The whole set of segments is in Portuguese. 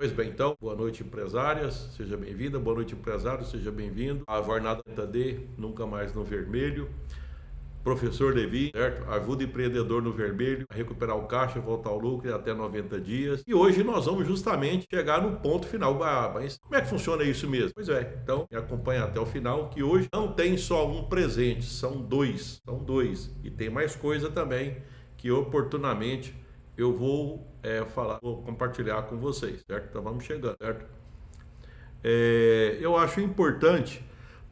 Pois bem, então, boa noite, empresárias, seja bem-vinda, boa noite, empresário, seja bem-vindo. A jornada D, nunca mais no vermelho. Professor Levi, certo? Ajuda empreendedor no vermelho a recuperar o caixa, voltar ao lucro em até 90 dias. E hoje nós vamos justamente chegar no ponto final. Mas como é que funciona isso mesmo? Pois é, então me acompanha até o final, que hoje não tem só um presente, são dois. São dois. E tem mais coisa também que oportunamente eu vou vou compartilhar com vocês, certo? Então vamos chegando, certo? Eu acho importante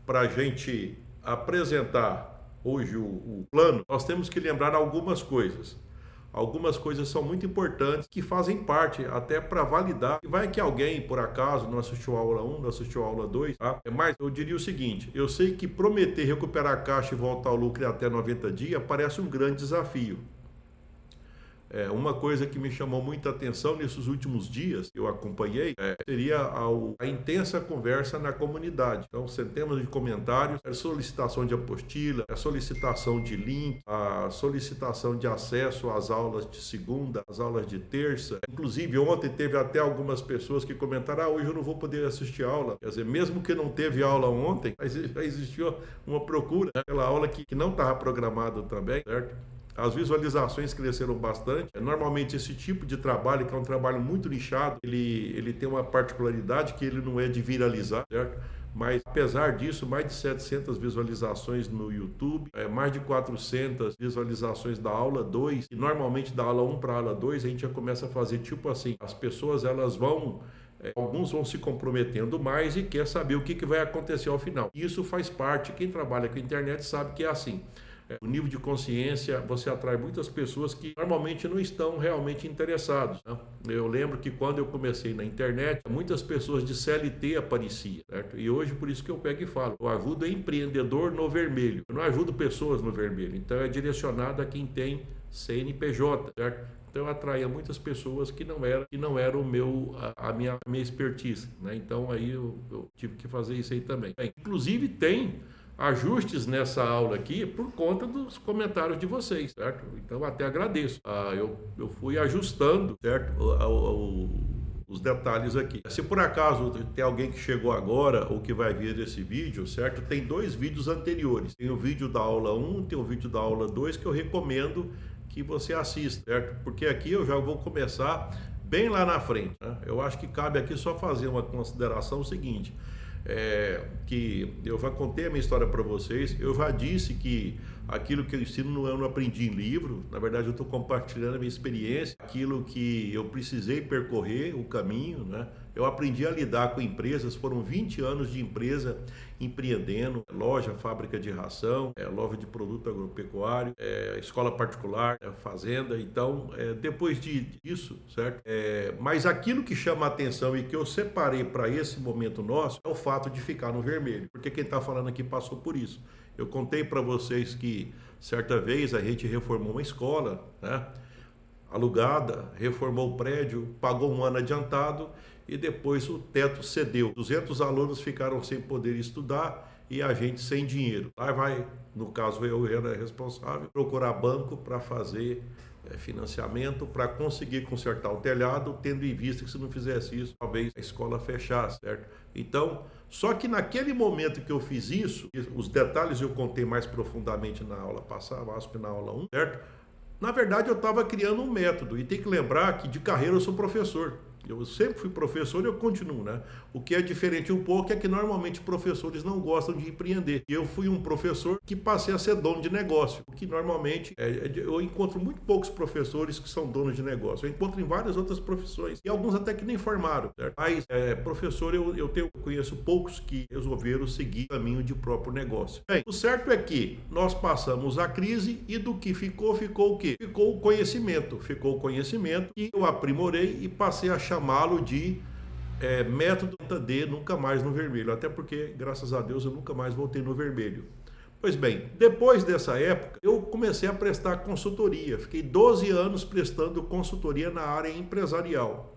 para a gente apresentar hoje o plano, nós temos que lembrar algumas coisas. Algumas coisas são muito importantes que fazem parte até para validar. E vai que alguém, por acaso, não assistiu a aula 1, não assistiu a aula 2, tá? Mas eu diria o seguinte, eu sei que prometer recuperar a caixa e voltar ao lucro em até 90 dias parece um grande desafio. Uma coisa que me chamou muita atenção nesses últimos dias, que eu acompanhei, seria a intensa conversa na comunidade. Então, centenas de comentários, a solicitação de apostila, a solicitação de link, a solicitação de acesso às aulas de segunda, às aulas de terça. Inclusive, ontem teve até algumas pessoas que comentaram, hoje eu não vou poder assistir a aula. Quer dizer, mesmo que não teve aula ontem, mas já existiu uma procura, né? Aquela aula que não estava programada também, certo? As visualizações cresceram bastante. Normalmente esse tipo de trabalho, que é um trabalho muito nichado, ele tem uma particularidade que ele não é de viralizar, certo? Mas apesar disso, mais de 700 visualizações no YouTube, mais de 400 visualizações da aula 2, e normalmente da aula 1 para a aula 2 a gente já começa a fazer tipo assim, as pessoas elas vão... alguns vão se comprometendo mais e quer saber o que vai acontecer ao final. Isso faz parte, quem trabalha com a internet sabe que é assim. O nível de consciência, você atrai muitas pessoas que normalmente não estão realmente interessados, né? Eu lembro que quando eu comecei na internet, muitas pessoas de CLT apareciam, certo? E hoje, por isso que eu pego e falo, eu ajudo empreendedor no vermelho, eu não ajudo pessoas no vermelho, então é direcionado a quem tem CNPJ, certo? Então eu atraía muitas pessoas que não era a minha expertise, né? Então aí eu tive que fazer isso aí também. Inclusive tem ajustes nessa aula aqui por conta dos comentários de vocês, certo? Então até agradeço. Eu fui ajustando, certo? Os detalhes aqui. Se por acaso tem alguém que chegou agora ou que vai ver esse vídeo, certo? Tem dois vídeos anteriores. Tem o vídeo da aula 1, tem o vídeo da aula 2 que eu recomendo que você assista, certo? Porque aqui eu já vou começar bem lá na frente, né? Eu acho que cabe aqui só fazer uma consideração seguinte. Que eu já contei a minha história para vocês, eu já disse que aquilo que eu ensino eu não aprendi em livro, na verdade eu estou compartilhando a minha experiência, aquilo que eu precisei percorrer, o caminho, né? Eu aprendi a lidar com empresas, foram 20 anos de empresa empreendendo, loja, fábrica de ração, loja de produto agropecuário, escola particular, fazenda, então depois disso, certo? Mas aquilo que chama a atenção e que eu separei para esse momento nosso é o fato de ficar no vermelho, porque quem está falando aqui passou por isso. Eu contei para vocês que certa vez a gente reformou uma escola, né? Alugada, reformou o prédio, pagou um ano adiantado e depois o teto cedeu. 200 alunos ficaram sem poder estudar e a gente sem dinheiro. Lá vai, no caso eu era responsável, procurar banco para fazer financiamento para conseguir consertar o telhado, tendo em vista que se não fizesse isso, talvez a escola fechasse, certo? Então, só que naquele momento que eu fiz isso, os detalhes eu contei mais profundamente na aula passada, acho que na aula 1, certo? Na verdade, eu estava criando um método, e tem que lembrar que de carreira eu sou professor. Eu sempre fui professor e eu continuo, né? O que é diferente um pouco é que normalmente professores não gostam de empreender. E eu fui um professor que passei a ser dono de negócio. O que normalmente eu encontro muito poucos professores que são donos de negócio. Eu encontro em várias outras profissões. E alguns até que nem formaram, certo? Mas professor eu conheço poucos que resolveram seguir o caminho de próprio negócio. Bem, o certo é que nós passamos a crise e do que ficou o quê? Ficou o conhecimento. Ficou o conhecimento e eu aprimorei e passei a chamá-lo de método D, nunca mais no vermelho, até porque, graças a Deus, eu nunca mais voltei no vermelho. Pois bem, depois dessa época, eu comecei a prestar consultoria, fiquei 12 anos prestando consultoria na área empresarial.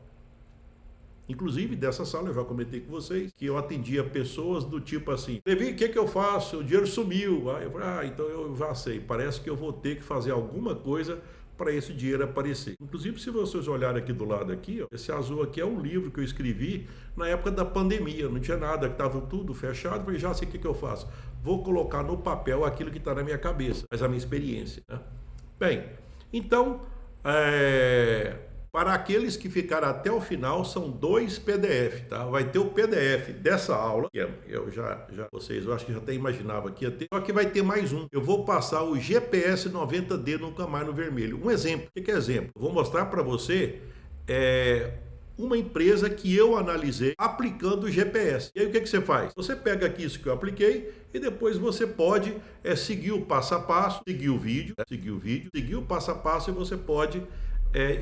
Inclusive, dessa sala eu já comentei com vocês que eu atendia pessoas do tipo assim, Levi, o que eu faço? O dinheiro sumiu. Aí eu falei, então eu já sei, parece que eu vou ter que fazer alguma coisa para esse dinheiro aparecer. Inclusive, se vocês olharem aqui do lado aqui, ó, esse azul aqui é um livro que eu escrevi na época da pandemia, não tinha nada, estava tudo fechado, falei, já sei o que eu faço. Vou colocar no papel aquilo que está na minha cabeça, mas a minha experiência. Né? Bem, então, para aqueles que ficaram até o final, são 2 PDF, tá? Vai ter o PDF dessa aula, que vocês, eu acho que já até imaginava que ia ter, só que vai ter mais um. Eu vou passar o GPS 90D Nunca Mais no Vermelho. Um exemplo. O que é exemplo? Eu vou mostrar para você uma empresa que eu analisei aplicando o GPS. E aí o que você faz? Você pega aqui isso que eu apliquei e depois você pode seguir o passo a passo, seguir o passo a passo e você pode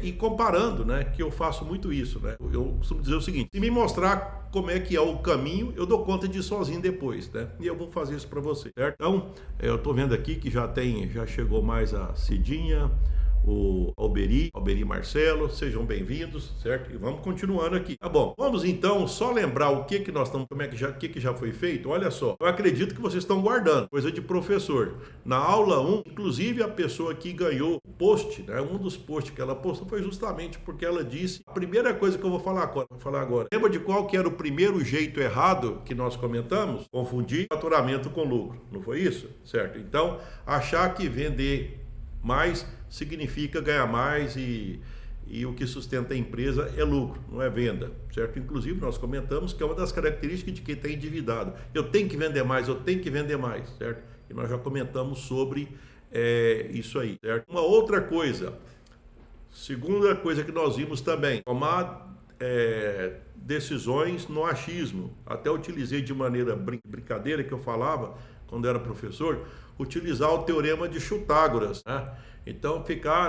ir comparando, né? Que eu faço muito isso, né? Eu costumo dizer o seguinte: se me mostrar como é que é o caminho, eu dou conta de ir sozinho depois, né? E eu vou fazer isso para você, certo? Então, eu tô vendo aqui que já chegou mais a Cidinha, o Alberi Marcelo, sejam bem-vindos, certo? E vamos continuando aqui. Tá bom, vamos então só lembrar o que nós estamos, o que já foi feito. Olha só, eu acredito que vocês estão guardando, coisa de professor. Na aula 1, inclusive a pessoa que ganhou o post, né, um dos posts que ela postou foi justamente porque ela disse a primeira coisa que eu vou falar agora. Lembra de qual que era o primeiro jeito errado que nós comentamos? Confundir faturamento com lucro, não foi isso? Certo? Então, achar que vender mais significa ganhar mais e o que sustenta a empresa é lucro, não é venda, certo? Inclusive nós comentamos que é uma das características de quem está endividado. Eu tenho que vender mais, certo? E nós já comentamos sobre isso aí, certo? Uma outra coisa, segunda coisa que nós vimos também, tomar decisões no achismo. Até utilizei de maneira brincadeira que eu falava quando era professor, utilizar o teorema de Chutágoras, né? Então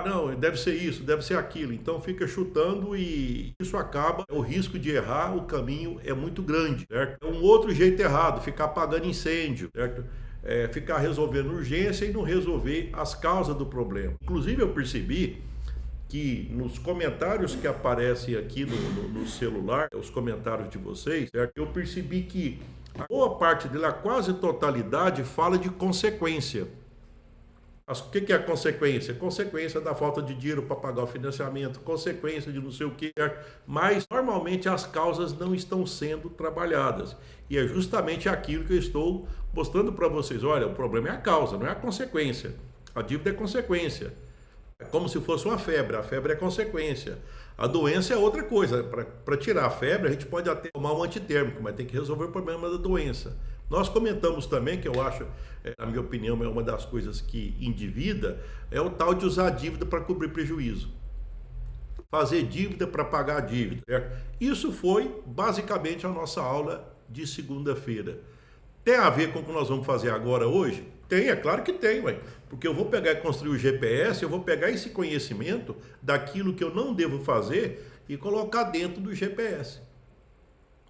não, deve ser isso, deve ser aquilo. Então fica chutando e isso acaba, o risco de errar, o caminho é muito grande, certo? É um outro jeito errado, ficar apagando incêndio, certo? Ficar resolvendo urgência e não resolver as causas do problema. Inclusive eu percebi que nos comentários que aparecem aqui no celular, os comentários de vocês, certo? Eu percebi que a boa parte dele, a quase totalidade, fala de consequência. O que é a consequência? Consequência da falta de dinheiro para pagar o financiamento, consequência de não sei o que, mas normalmente as causas não estão sendo trabalhadas. E é justamente aquilo que eu estou mostrando para vocês. Olha, o problema é a causa, não é a consequência. A dívida é consequência. É como se fosse uma febre, a febre é consequência. A doença é outra coisa. Para tirar a febre, a gente pode até tomar um antitérmico, mas tem que resolver o problema da doença. Nós comentamos também, que eu acho, na minha opinião, é uma das coisas que endivida, é o tal de usar a dívida para cobrir prejuízo. Fazer dívida para pagar a dívida, certo? Isso foi basicamente a nossa aula de segunda-feira. Tem a ver com o que nós vamos fazer agora, hoje? Tem, é claro que tem, ué. Porque eu vou pegar e construir o GPS, eu vou pegar esse conhecimento daquilo que eu não devo fazer e colocar dentro do GPS.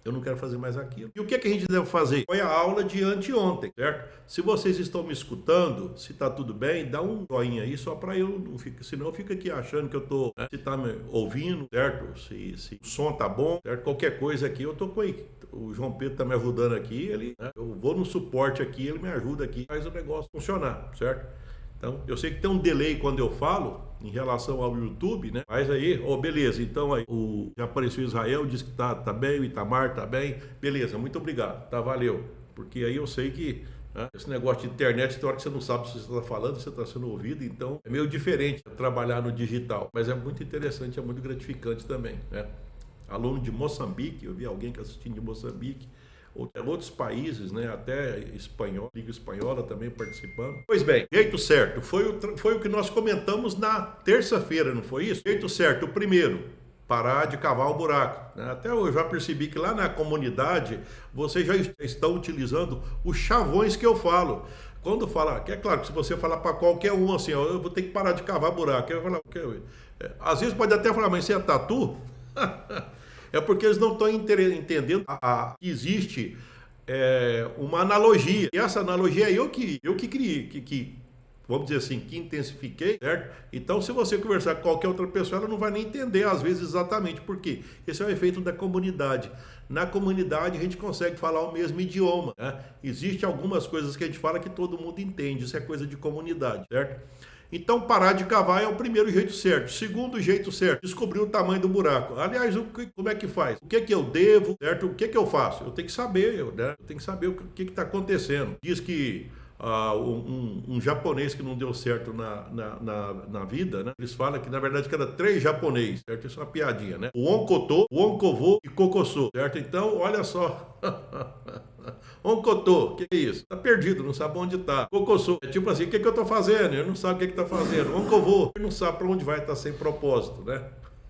Eu não quero fazer mais aquilo. E o que a gente deve fazer? Foi a aula de anteontem, certo? Se vocês estão me escutando, se está tudo bem, dá um joinha aí só para eu não ficar, senão eu fico aqui achando que eu estou, se está me ouvindo, certo? Se o som tá bom, certo? Qualquer coisa aqui eu estou com aí. O João Pedro está me ajudando aqui, eu vou no suporte aqui, ele me ajuda aqui, faz o negócio funcionar, certo? Então, eu sei que tem um delay quando eu falo em relação ao YouTube, né? Mas aí, beleza, então aí já apareceu Israel, disse que tá bem, o Itamar tá bem, beleza, muito obrigado, tá, valeu. Porque aí eu sei que esse negócio de internet, tem hora que você não sabe se você está falando, se você está sendo ouvido, então é meio diferente trabalhar no digital, mas é muito interessante, é muito gratificante também, né? Aluno de Moçambique, eu vi alguém que assistindo de Moçambique, outros países, né, até espanhol, Liga Espanhola também participando. Pois bem, jeito certo, foi o que nós comentamos na terça-feira, não foi isso? Jeito certo, o primeiro, parar de cavar o buraco, né? Até eu já percebi que lá na comunidade, vocês já estão utilizando os chavões que eu falo. Quando fala, que é claro que se você falar para qualquer um assim, eu vou ter que parar de cavar buraco, eu vou falar, às vezes pode até falar, mas você é tatu? É porque eles não estão entendendo que existe uma analogia. E essa analogia é eu que criei, vamos dizer assim, que intensifiquei, certo? Então, se você conversar com qualquer outra pessoa, ela não vai nem entender, às vezes, exatamente por quê. Esse é o efeito da comunidade. Na comunidade, a gente consegue falar o mesmo idioma, né? Existem algumas coisas que a gente fala que todo mundo entende, isso é coisa de comunidade, certo? Então, parar de cavar é o primeiro jeito certo. Segundo jeito certo, descobrir o tamanho do buraco. Aliás, como é que faz? O que é que eu devo, certo? O que é que eu faço? Eu tenho que saber, né? Eu tenho que saber o que está acontecendo. Diz que um japonês que não deu certo na vida, né? Eles falam que, na verdade, que era 3 japoneses, certo? Isso é uma piadinha, né? O Onkoto, o Onkovo e Kokoso, certo? Então, olha só. Onkoto, o que é isso? Tá perdido, não sabe onde tá. Kokoso, é tipo assim, o que é que eu tô fazendo? Ele não sabe o que tá fazendo. Onkovo, ele não sabe para onde vai, tá sem propósito, né?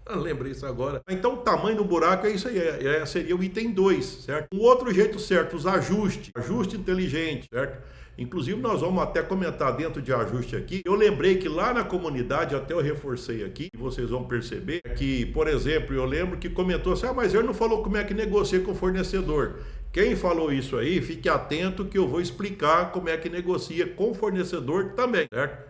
Lembrei isso agora. Então, o tamanho do buraco é isso aí, seria o item 2, certo? Um outro jeito certo, os ajustes. Ajuste inteligente, certo? Inclusive, nós vamos até comentar dentro de ajuste aqui. Eu lembrei que lá na comunidade, até eu reforcei aqui, e vocês vão perceber que, por exemplo, eu lembro que comentou assim, mas ele não falou como é que negocia com o fornecedor. Quem falou isso aí, fique atento que eu vou explicar como é que negocia com o fornecedor também, certo?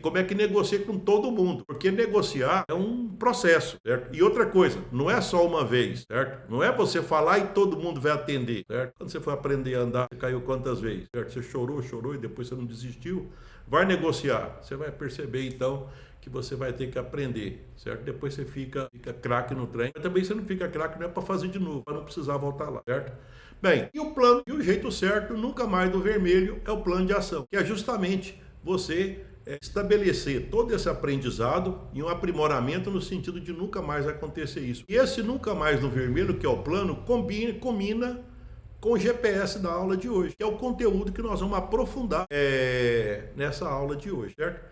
Como é que negocia com todo mundo, porque negociar é um processo, certo? E outra coisa, não é só uma vez, certo? Não é você falar e todo mundo vai atender, certo? Quando você foi aprender a andar, você caiu quantas vezes, certo? Você chorou e depois você não desistiu, vai negociar, você vai perceber então que você vai ter que aprender, certo? Depois você fica craque no trem, mas também você não fica craque, não é para fazer de novo, para não precisar voltar lá, certo? Bem, e o plano, e o jeito certo, nunca mais do vermelho, é o plano de ação, que é justamente você estabelecer todo esse aprendizado e um aprimoramento no sentido de nunca mais acontecer isso. E esse nunca mais no vermelho, que é o plano, combina com o GPS da aula de hoje, que é o conteúdo que nós vamos aprofundar nessa aula de hoje, certo?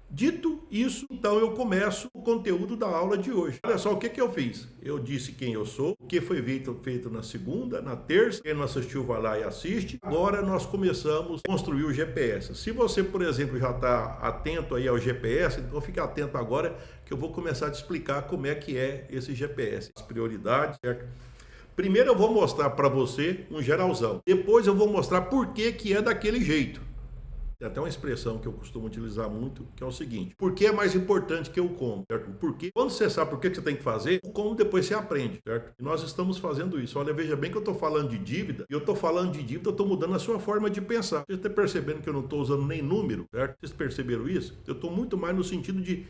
Dito isso, então eu começo o conteúdo da aula de hoje. Olha só o que eu fiz. Eu disse quem eu sou, o que foi feito na segunda, na terça. Quem não assistiu vai lá e assiste. Agora nós começamos a construir o GPS. Se você, por exemplo, já está atento aí ao GPS, então fique atento agora que eu vou começar a te explicar como é que é esse GPS. As prioridades, certo? Primeiro eu vou mostrar para você um geralzão. Depois eu vou mostrar por que é daquele jeito. Tem até uma expressão que eu costumo utilizar muito, que é o seguinte: por que é mais importante que o como, certo? Porque quando você sabe por que você tem que fazer, o como depois você aprende, certo? E nós estamos fazendo isso. Olha, veja bem que eu estou falando de dívida, e eu estou falando de dívida, eu estou mudando a sua forma de pensar. Vocês estão percebendo que eu não estou usando nem número, certo? Vocês perceberam isso? Eu estou muito mais no sentido de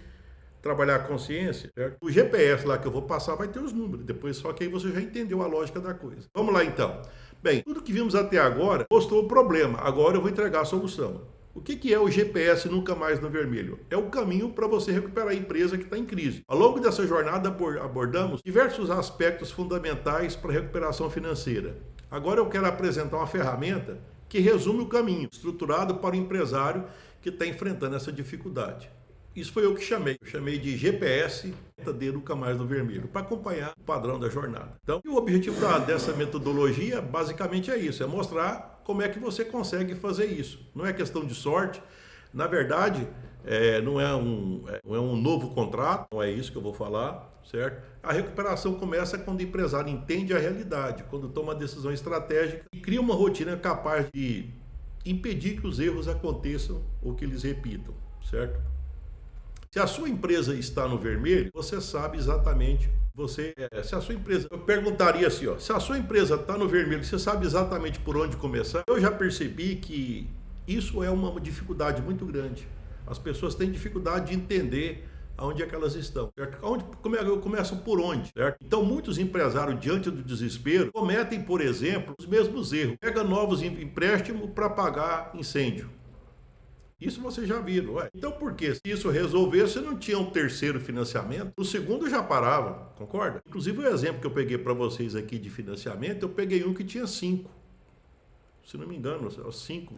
trabalhar a consciência, certo? O GPS lá que eu vou passar vai ter os números, depois só que aí você já entendeu a lógica da coisa. Vamos lá então. Bem, tudo que vimos até agora mostrou o problema, agora eu vou entregar a solução. O que é o GPS nunca mais no vermelho? É o caminho para você recuperar a empresa que está em crise. Ao longo dessa jornada abordamos diversos aspectos fundamentais para a recuperação financeira. Agora eu quero apresentar uma ferramenta que resume o caminho, estruturado para o empresário que está enfrentando essa dificuldade. Isso foi eu que chamei. Eu chamei de GPS de nunca mais no vermelho, para acompanhar o padrão da jornada. Então, o objetivo dessa metodologia basicamente é isso, é mostrar como é que você consegue fazer isso. Não é questão de sorte, na verdade, não é um novo contrato, não é isso que eu vou falar, certo? A recuperação começa quando o empresário entende a realidade, quando toma uma decisão estratégica e cria uma rotina capaz de impedir que os erros aconteçam ou que eles repitam, certo? Se a sua empresa está no vermelho, você sabe exatamente, se a sua empresa, eu perguntaria assim, se a sua empresa está no vermelho, você sabe exatamente por onde começar? Eu já percebi que isso é uma dificuldade muito grande. As pessoas têm dificuldade de entender aonde é que elas estão, certo? Começam por onde, certo? Então, muitos empresários, diante do desespero, cometem, por exemplo, os mesmos erros. Pega novos empréstimos para pagar incêndio. Isso vocês já viram, ué. Então por quê? Se isso resolvesse, não tinha um terceiro financiamento, o segundo já parava, concorda? Inclusive o exemplo que eu peguei para vocês aqui de financiamento, eu peguei um que tinha 5. Se não me engano, 5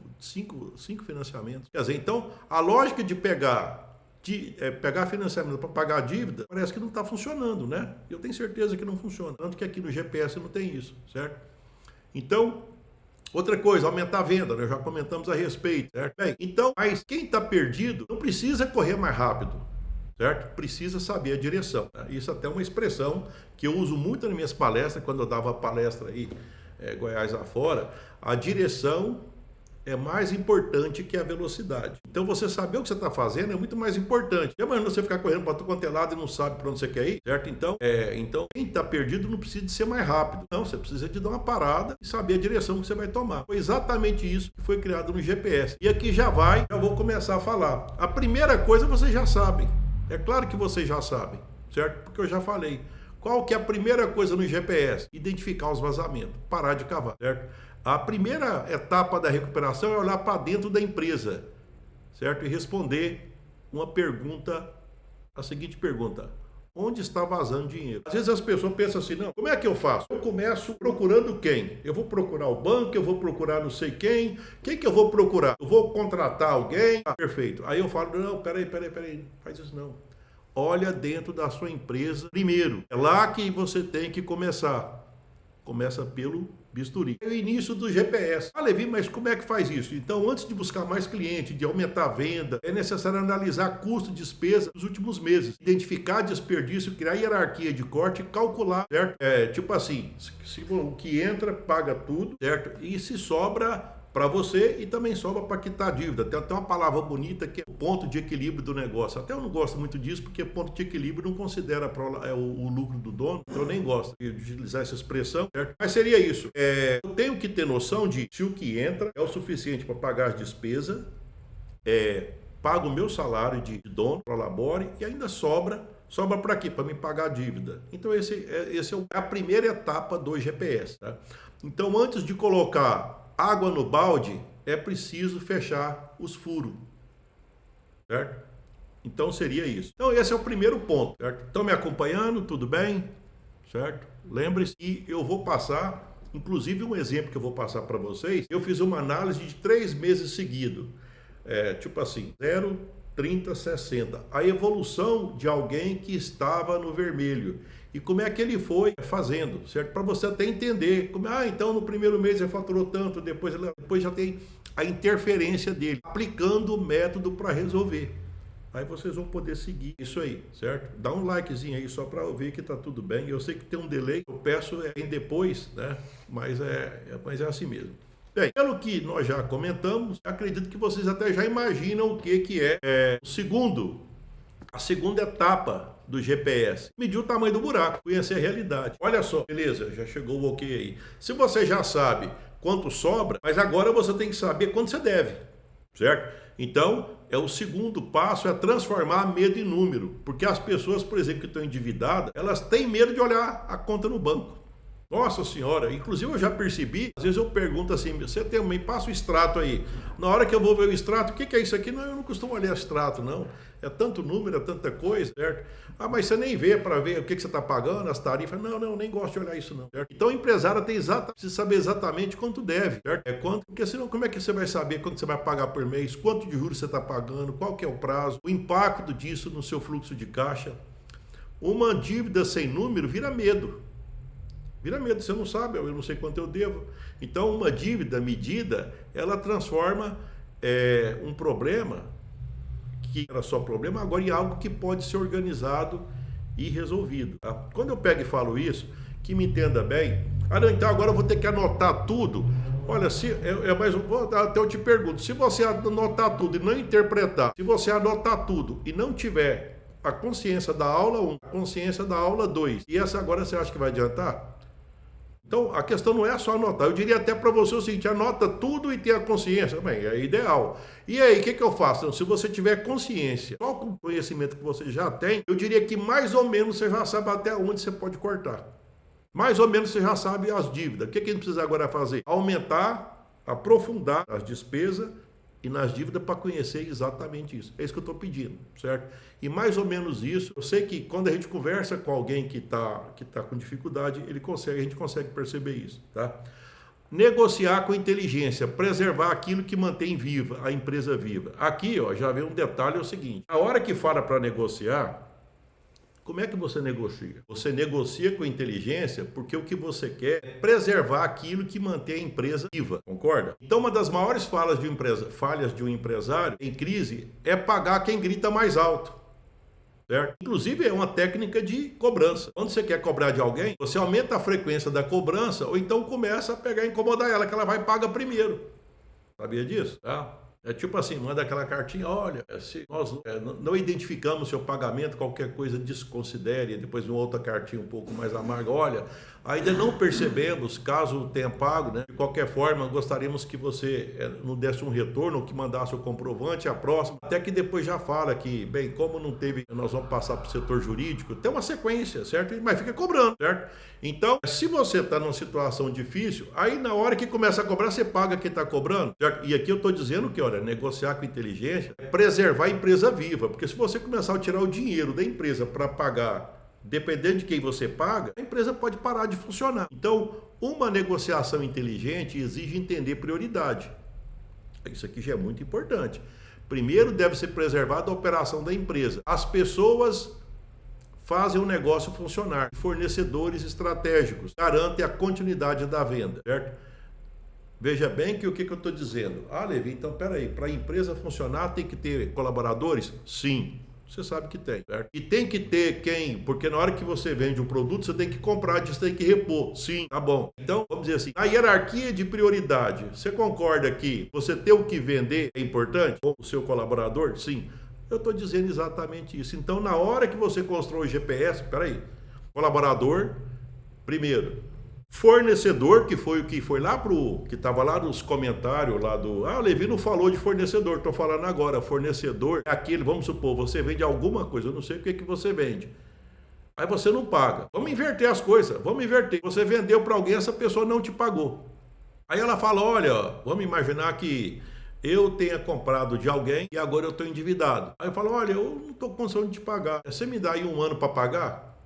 financiamentos. Quer dizer, então, a lógica de pegar financiamento para pagar a dívida, parece que não está funcionando, né? Eu tenho certeza que não funciona. Tanto que aqui no GPS não tem isso, certo? Então, outra coisa, aumentar a venda, nós já comentamos a respeito, certo? Bem, então, mas quem está perdido não precisa correr mais rápido, certo? Precisa saber a direção. Tá? Isso até é uma expressão que eu uso muito nas minhas palestras, quando eu dava palestra aí, Goiás afora, a direção é mais importante que a velocidade. Então você saber o que você está fazendo é muito mais importante. E amanhã você ficar correndo para todo quanto é lado e não sabe para onde você quer ir, certo? Então quem está perdido não precisa de ser mais rápido. Não, você precisa de dar uma parada e saber a direção que você vai tomar. Foi exatamente isso que foi criado no GPS. E aqui já vou começar a falar. A primeira coisa vocês já sabem. É claro que vocês já sabem, certo? Porque eu já falei. Qual que é a primeira coisa no GPS? Identificar os vazamentos, parar de cavar, certo? A primeira etapa da recuperação é olhar para dentro da empresa, certo? E responder uma pergunta, a seguinte pergunta: onde está vazando dinheiro? Às vezes as pessoas pensam assim, não, como é que eu faço? Eu começo procurando quem? Eu vou procurar o banco, eu vou procurar não sei quem que eu vou procurar? Eu vou contratar alguém? Ah, perfeito. Aí eu falo, não, peraí, faz isso não. Olha dentro da sua empresa primeiro. É lá que você tem que começar. Começa pelo bisturi. É o início do GPS. Ah, Levi, mas como é que faz isso? Então, antes de buscar mais cliente, de aumentar a venda, é necessário analisar custo e despesa dos últimos meses, identificar desperdício, criar hierarquia de corte e calcular, certo? Tipo assim, se o que entra, paga tudo, certo? E se sobra para você e também sobra para quitar a dívida. Tem até uma palavra bonita que é o ponto de equilíbrio do negócio. Até eu não gosto muito disso, porque ponto de equilíbrio não considera o lucro do dono, então eu nem gosto de utilizar essa expressão, certo? Mas seria isso. Eu tenho que ter noção de se o que entra é o suficiente para pagar as despesas, pago o meu salário de dono, prolabore, e ainda sobra para quê? Para me pagar a dívida. Então esse é a primeira etapa do GPS, tá? Então antes de colocar água no balde, é preciso fechar os furos, certo? Então seria isso. Então esse é o primeiro ponto, certo? Estão me acompanhando? Tudo bem? Certo? Lembre-se que eu vou passar, inclusive um exemplo que eu vou passar para vocês, eu fiz uma análise de 3 meses seguidos, tipo assim, 0, 30, 60. A evolução de alguém que estava no vermelho. E como é que ele foi fazendo, certo? Para você até entender. Então no primeiro mês ele faturou tanto, depois já tem a interferência dele, aplicando o método para resolver. Aí vocês vão poder seguir isso aí, certo? Dá um likezinho aí só para ver que tá tudo bem. Eu sei que tem um delay, eu peço em depois, né? Mas é assim mesmo. Bem, pelo que nós já comentamos, acredito que vocês até já imaginam o que é a segunda etapa do GPS. Medir o tamanho do buraco, conhecer a realidade. Olha só, beleza, já chegou o ok aí. Se você já sabe quanto sobra, mas agora você tem que saber quanto você deve, certo? Então, o segundo passo é transformar medo em número. Porque as pessoas, por exemplo, que estão endividadas, elas têm medo de olhar a conta no banco. Nossa senhora, inclusive eu já percebi, às vezes eu pergunto assim, você me passa o extrato aí. Na hora que eu vou ver o extrato, o que é isso aqui? Não, eu não costumo olhar extrato, não. É tanto número, é tanta coisa, certo? Ah, mas você nem vê para ver o que você está pagando, as tarifas. Não, nem gosto de olhar isso não, certo? Então o empresário precisa saber exatamente quanto deve, certo? Porque senão como é que você vai saber quanto você vai pagar por mês, quanto de juros você está pagando, qual que é o prazo, o impacto disso no seu fluxo de caixa. Uma dívida sem número vira medo. Vira medo, você não sabe, eu não sei quanto eu devo. Então, uma dívida medida, ela transforma um problema, que era só problema, agora em algo que pode ser organizado e resolvido. Tá? Quando eu pego e falo isso, que me entenda bem, então agora eu vou ter que anotar tudo. Olha, até eu te pergunto, se você anotar tudo e não interpretar, se você anotar tudo e não tiver a consciência da aula 1, a consciência da aula 2, e essa agora você acha que vai adiantar? Então, a questão não é só anotar. Eu diria até para você o seguinte, anota tudo e tenha consciência. Bem, é ideal. E aí, o que eu faço? Então, se você tiver consciência, só com o conhecimento que você já tem, eu diria que mais ou menos você já sabe até onde você pode cortar. Mais ou menos você já sabe as dívidas. O que a gente precisa agora fazer? Aumentar, aprofundar as despesas e nas dívidas para conhecer exatamente isso. É isso que eu estou pedindo, certo? E mais ou menos isso, eu sei que quando a gente conversa com alguém que tá com dificuldade, a gente consegue perceber isso, tá? Negociar com inteligência, preservar aquilo que mantém viva, a empresa viva. Aqui, já vem um detalhe, é o seguinte, a hora que fala para negociar, como é que você negocia? Você negocia com inteligência porque o que você quer é preservar aquilo que mantém a empresa viva, concorda? Então uma das maiores falhas de um empresário em crise é pagar quem grita mais alto. Certo? Inclusive é uma técnica de cobrança. Quando você quer cobrar de alguém, você aumenta a frequência da cobrança ou então começa a pegar e incomodar ela, que ela vai pagar primeiro. Sabia disso? Tá? É tipo assim, manda aquela cartinha, olha, se nós não identificamos seu pagamento, qualquer coisa desconsidere, depois uma outra cartinha um pouco mais amarga, olha, ainda não percebemos, caso tenha pago, né? De qualquer forma, gostaríamos que você não desse um retorno, que mandasse o comprovante, a próxima, até que depois já fala que, bem, como não teve, nós vamos passar para o setor jurídico, tem uma sequência, certo? Mas fica cobrando, certo? Então, se você está numa situação difícil, aí na hora que começa a cobrar, você paga quem está cobrando. E aqui eu estou dizendo que, olha, negociar com inteligência é preservar a empresa viva, porque se você começar a tirar o dinheiro da empresa para pagar, dependendo de quem você paga, a empresa pode parar de funcionar. Então, uma negociação inteligente exige entender prioridade. Isso aqui já é muito importante. Primeiro, deve ser preservada a operação da empresa. As pessoas fazem o negócio funcionar. Fornecedores estratégicos garantem a continuidade da venda, certo? Veja bem que o que eu estou dizendo? Ah, Levi, então peraí, para a empresa funcionar tem que ter colaboradores? Sim, você sabe que tem, certo? E tem que ter quem? Porque na hora que você vende um produto, você tem que comprar, você tem que repor. Sim, tá bom. Então, vamos dizer assim, a hierarquia de prioridade, você concorda que você ter o que vender é importante? Com o seu colaborador? Sim. Eu estou dizendo exatamente isso. Então, na hora que você constrói o GPS, peraí, colaborador, primeiro, fornecedor, que foi o que foi lá que estava lá nos comentários lá do, o Levi não falou de fornecedor, estou falando agora, fornecedor é aquele, vamos supor, você vende alguma coisa, eu não sei o que você vende. Aí você não paga. Vamos inverter as coisas, vamos inverter. Você vendeu para alguém, essa pessoa não te pagou. Aí ela fala, olha, vamos imaginar que eu tenha comprado de alguém e agora eu estou endividado. Aí eu falo, olha, eu não estou com condição de te pagar. Você me dá aí um ano para pagar?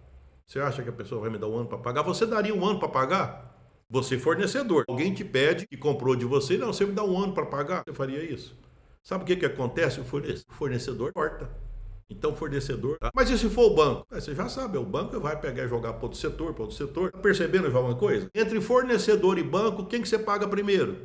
Você acha que a pessoa vai me dar um ano para pagar? Você daria um ano para pagar? Você fornecedor. Alguém te pede que comprou de você, não, você me dá um ano para pagar? Você faria isso? Sabe o que acontece? O fornecedor corta. Então, fornecedor... Tá? Mas e se for o banco? Você já sabe, o banco vai pegar e jogar para outro setor. Tá percebendo já uma coisa? Entre fornecedor e banco, quem que você paga primeiro?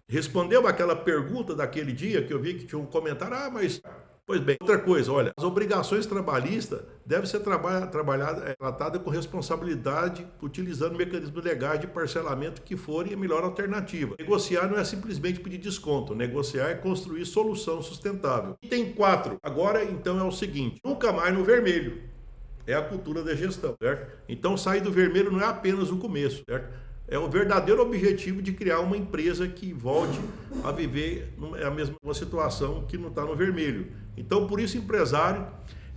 Respondeu aquela pergunta daquele dia que eu vi que tinha um comentário, mas... Pois bem, outra coisa, olha, as obrigações trabalhistas devem ser tratadas com responsabilidade, utilizando mecanismos legais de parcelamento que forem a melhor alternativa. Negociar não é simplesmente pedir desconto, negociar é construir solução sustentável. Item 4, agora então é o seguinte, nunca mais no vermelho, é a cultura da gestão, certo? Então sair do vermelho não é apenas o começo, certo? É o verdadeiro objetivo de criar uma empresa que volte a viver a mesma situação que não está no vermelho. Então, por isso, o empresário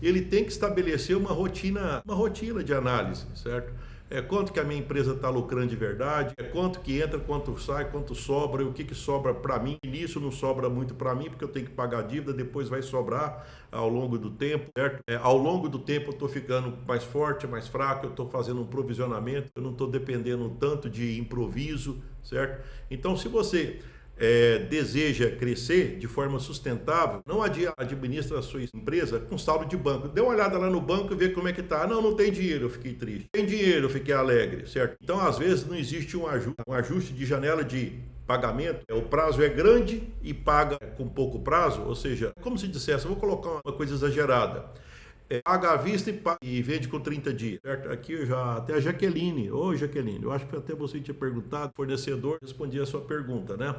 ele tem que estabelecer uma rotina de análise, certo? É quanto que a minha empresa está lucrando de verdade, é quanto que entra, quanto sai, quanto sobra, o que sobra para mim. Início não sobra muito para mim, porque eu tenho que pagar a dívida, depois vai sobrar ao longo do tempo, certo? Ao longo do tempo eu estou ficando mais forte, mais fraco, eu estou fazendo um provisionamento, eu não estou dependendo tanto de improviso, certo? Então, se você deseja crescer de forma sustentável, não administra a sua empresa com saldo de banco. Dê uma olhada lá no banco e vê como é que está. Não tem dinheiro, eu fiquei triste. Tem dinheiro, eu fiquei alegre, certo? Então, às vezes, não existe um ajuste de janela de pagamento. O prazo é grande e paga com pouco prazo, ou seja, como se dissesse, eu vou colocar uma coisa exagerada. Paga à vista e vende com 30 dias, certo? Aqui eu até a Jaqueline. Ô, Jaqueline, eu acho que até você tinha perguntado, fornecedor, respondi a sua pergunta, né?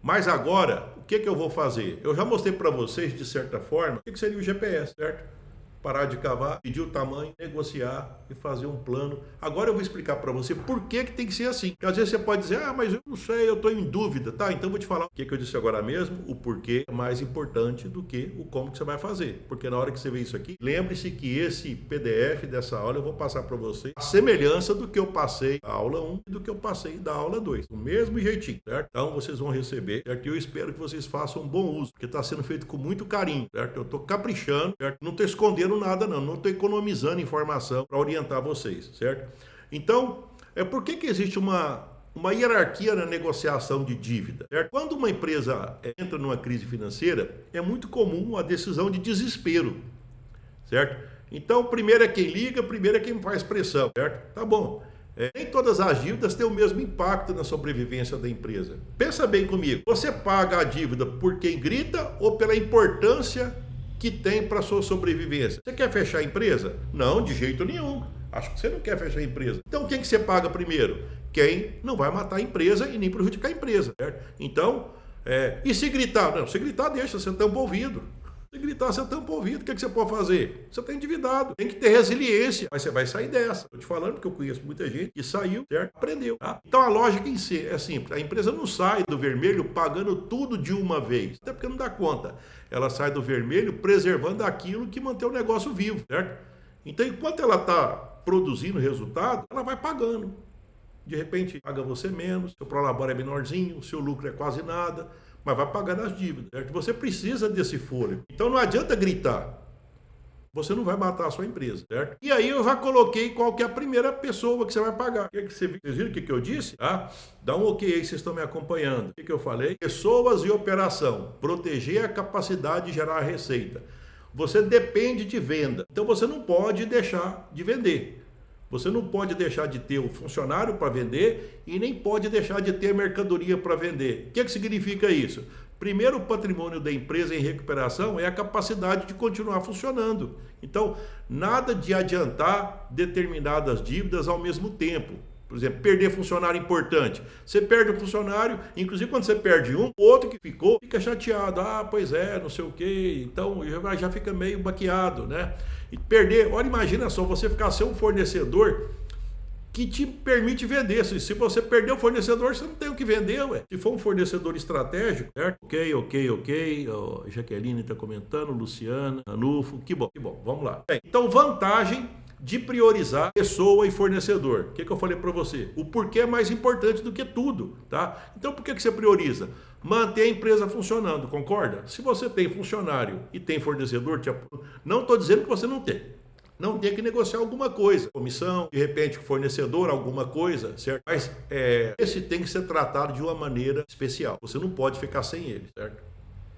Mas agora, o que eu vou fazer? Eu já mostrei para vocês, de certa forma, o que seria o GPS, certo? Parar de cavar, pedir o tamanho, negociar e fazer um plano. Agora eu vou explicar para você por que tem que ser assim. Porque às vezes você pode dizer, mas eu não sei, eu estou em dúvida. Tá, então eu vou te falar o que eu disse agora mesmo. O porquê é mais importante do que o como que você vai fazer. Porque na hora que você vê isso aqui, lembre-se que esse PDF dessa aula eu vou passar para você a semelhança do que eu passei da aula 1 e do que eu passei da aula 2. Do mesmo jeitinho, certo? Então vocês vão receber, certo? E eu espero que vocês façam um bom uso, porque está sendo feito com muito carinho, certo? Eu estou caprichando, certo? Não estou escondendo nada não estou economizando informação para orientar vocês, certo? Então, por que existe uma hierarquia na negociação de dívida, certo? Quando uma empresa entra numa crise financeira, é muito comum a decisão de desespero, certo? Então, primeiro é quem liga, primeiro é quem faz pressão, certo? Tá bom. Nem todas as dívidas têm o mesmo impacto na sobrevivência da empresa. Pensa bem comigo, você paga a dívida por quem grita ou pela importância que tem para a sua sobrevivência? Você quer fechar a empresa? Não, de jeito nenhum. Acho que você não quer fechar a empresa. Então, quem que você paga primeiro? Quem não vai matar a empresa e nem prejudicar a empresa, certo? Então, E se gritar? Não, se gritar deixa, você tampa o ouvido. Se gritar, você tampa o ouvido, o que você pode fazer? Você está endividado, tem que ter resiliência, mas você vai sair dessa. Estou te falando porque eu conheço muita gente que saiu, certo? Aprendeu. Tá? Então a lógica em si é simples, a empresa não sai do vermelho pagando tudo de uma vez, até porque não dá conta. Ela sai do vermelho preservando aquilo que mantém o negócio vivo, certo? Então enquanto ela está produzindo resultado, ela vai pagando. De repente, paga você menos, seu prolabore é menorzinho, seu lucro é quase nada, mas vai pagando as dívidas, certo? Você precisa desse fôlego. Então não adianta gritar. Você não vai matar a sua empresa, certo? E aí eu já coloquei qual que é a primeira pessoa que você vai pagar. Vocês viram o que eu disse? Ah, dá um ok aí, vocês estão me acompanhando. O que eu falei? Pessoas e operação. Proteger a capacidade de gerar receita. Você depende de venda. Então você não pode deixar de vender. Você não pode deixar de ter o funcionário para vender e nem pode deixar de ter mercadoria para vender. O que significa isso? Primeiro, o patrimônio da empresa em recuperação é a capacidade de continuar funcionando. Então, nada de adiantar determinadas dívidas ao mesmo tempo. Por exemplo, perder funcionário importante. Você perde um funcionário, inclusive quando você perde um, o outro que ficou fica chateado. Ah, pois é, não sei o quê. Então já fica meio baqueado, né? E perder, olha, imagina só, você ficar sem um fornecedor que te permite vender. Se você perder o fornecedor, você não tem o que vender, ué. Se for um fornecedor estratégico, certo? Ok. Jaqueline está comentando, Luciana, Anufo, que bom. Vamos lá. Bem, então, vantagem de priorizar pessoa e fornecedor. O que eu falei para você? O porquê é mais importante do que tudo, tá? Então, por que você prioriza? Manter a empresa funcionando, concorda? Se você tem funcionário e tem fornecedor, não estou dizendo que você não tem. Não tem que negociar alguma coisa, comissão, de repente fornecedor, alguma coisa, certo? Mas esse tem que ser tratado de uma maneira especial. Você não pode ficar sem ele, certo?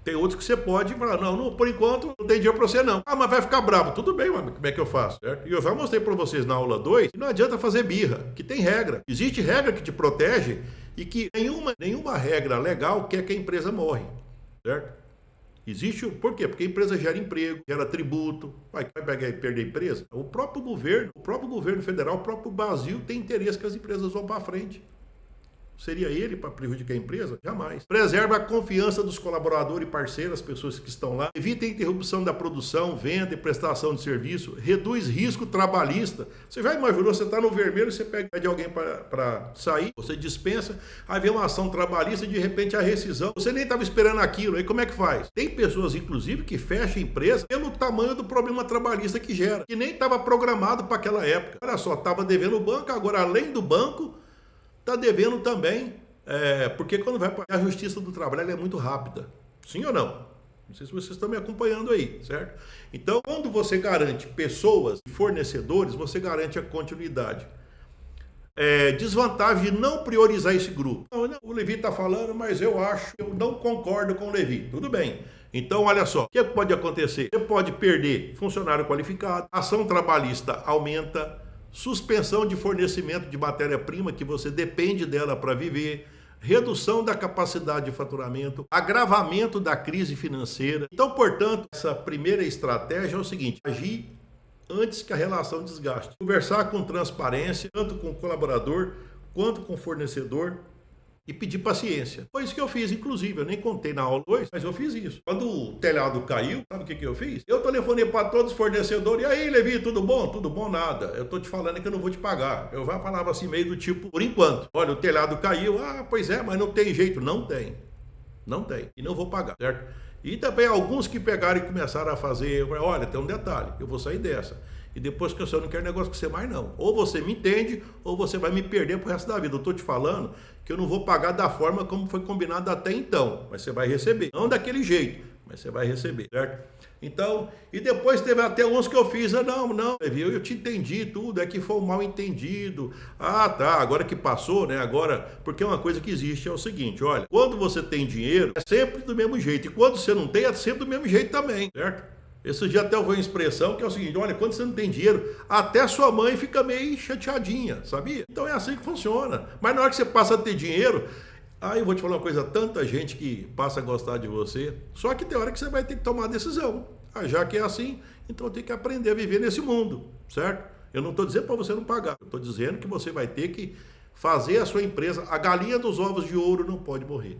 Tem outros que você pode falar, não, por enquanto não tem dinheiro para você não. Ah, mas vai ficar bravo. Tudo bem, mas como é que eu faço? Certo? E eu já mostrei para vocês na aula 2 que não adianta fazer birra, que tem regra. Existe regra que te protege e que nenhuma regra legal quer que a empresa morre, certo? Existe, por quê? Porque a empresa gera emprego, gera tributo. Vai pegar e perder a empresa? O próprio governo federal, o próprio Brasil tem interesse que as empresas vão para frente. Seria ele para prejudicar a empresa? Jamais. Preserva a confiança dos colaboradores e parceiros, as pessoas que estão lá. Evita a interrupção da produção, venda e prestação de serviço. Reduz risco trabalhista. Você já imaginou, você está no vermelho, você pede alguém para sair, você dispensa, aí vem uma ação trabalhista e de repente a rescisão. Você nem estava esperando aquilo, aí como é que faz? Tem pessoas, inclusive, que fecham a empresa pelo tamanho do problema trabalhista que gera, que nem estava programado para aquela época. Olha só, estava devendo o banco, agora além do banco, está devendo também, porque quando vai para a Justiça do Trabalho, ela é muito rápida. Sim ou não? Não sei se vocês estão me acompanhando aí, certo? Então, quando você garante pessoas e fornecedores, você garante a continuidade. Desvantagem de não priorizar esse grupo. Não, o Levi está falando, mas eu não concordo com o Levi. Tudo bem. Então, olha só, o que pode acontecer? Você pode perder funcionário qualificado, ação trabalhista aumenta, suspensão de fornecimento de matéria-prima, que você depende dela para viver, redução da capacidade de faturamento, agravamento da crise financeira. Então, portanto, essa primeira estratégia é o seguinte: agir antes que a relação desgaste. Conversar com transparência, tanto com o colaborador quanto com o fornecedor, e pedir paciência. Foi isso que eu fiz, inclusive. Eu nem contei na aula 2, mas eu fiz isso. Quando o telhado caiu, sabe o que eu fiz? Eu telefonei para todos os fornecedores. E aí, Levi, tudo bom? Tudo bom? Nada. Eu tô te falando que eu não vou te pagar. Eu já falava assim, meio do tipo, por enquanto. Olha, o telhado caiu. Ah, pois é, mas não tem jeito. Não tem. Não tem. E não vou pagar, certo? E também alguns que pegaram e começaram a fazer. Olha, tem um detalhe. Eu vou sair dessa. E depois que eu não quero negócio com você mais não. Ou você me entende, ou você vai me perder pro resto da vida. Eu tô te falando que eu não vou pagar da forma como foi combinado até então. Mas você vai receber. Não daquele jeito, mas você vai receber, certo? Então, e depois teve até uns que eu fiz. Não, eu te entendi tudo. É que foi um mal entendido. Ah, tá, agora que passou, né? Agora, porque uma coisa que existe é o seguinte, olha. Quando você tem dinheiro, é sempre do mesmo jeito. E quando você não tem, é sempre do mesmo jeito também, certo? Esse dia até eu vi uma expressão que é o seguinte: olha, quando você não tem dinheiro, até sua mãe fica meio chateadinha, sabia? Então é assim que funciona. Mas na hora que você passa a ter dinheiro, aí eu vou te falar uma coisa: tanta gente que passa a gostar de você, só que tem hora que você vai ter que tomar a decisão. Já que é assim, então tem que aprender a viver nesse mundo, certo? Eu não estou dizendo para você não pagar, eu estou dizendo que você vai ter que fazer a sua empresa. A galinha dos ovos de ouro não pode morrer.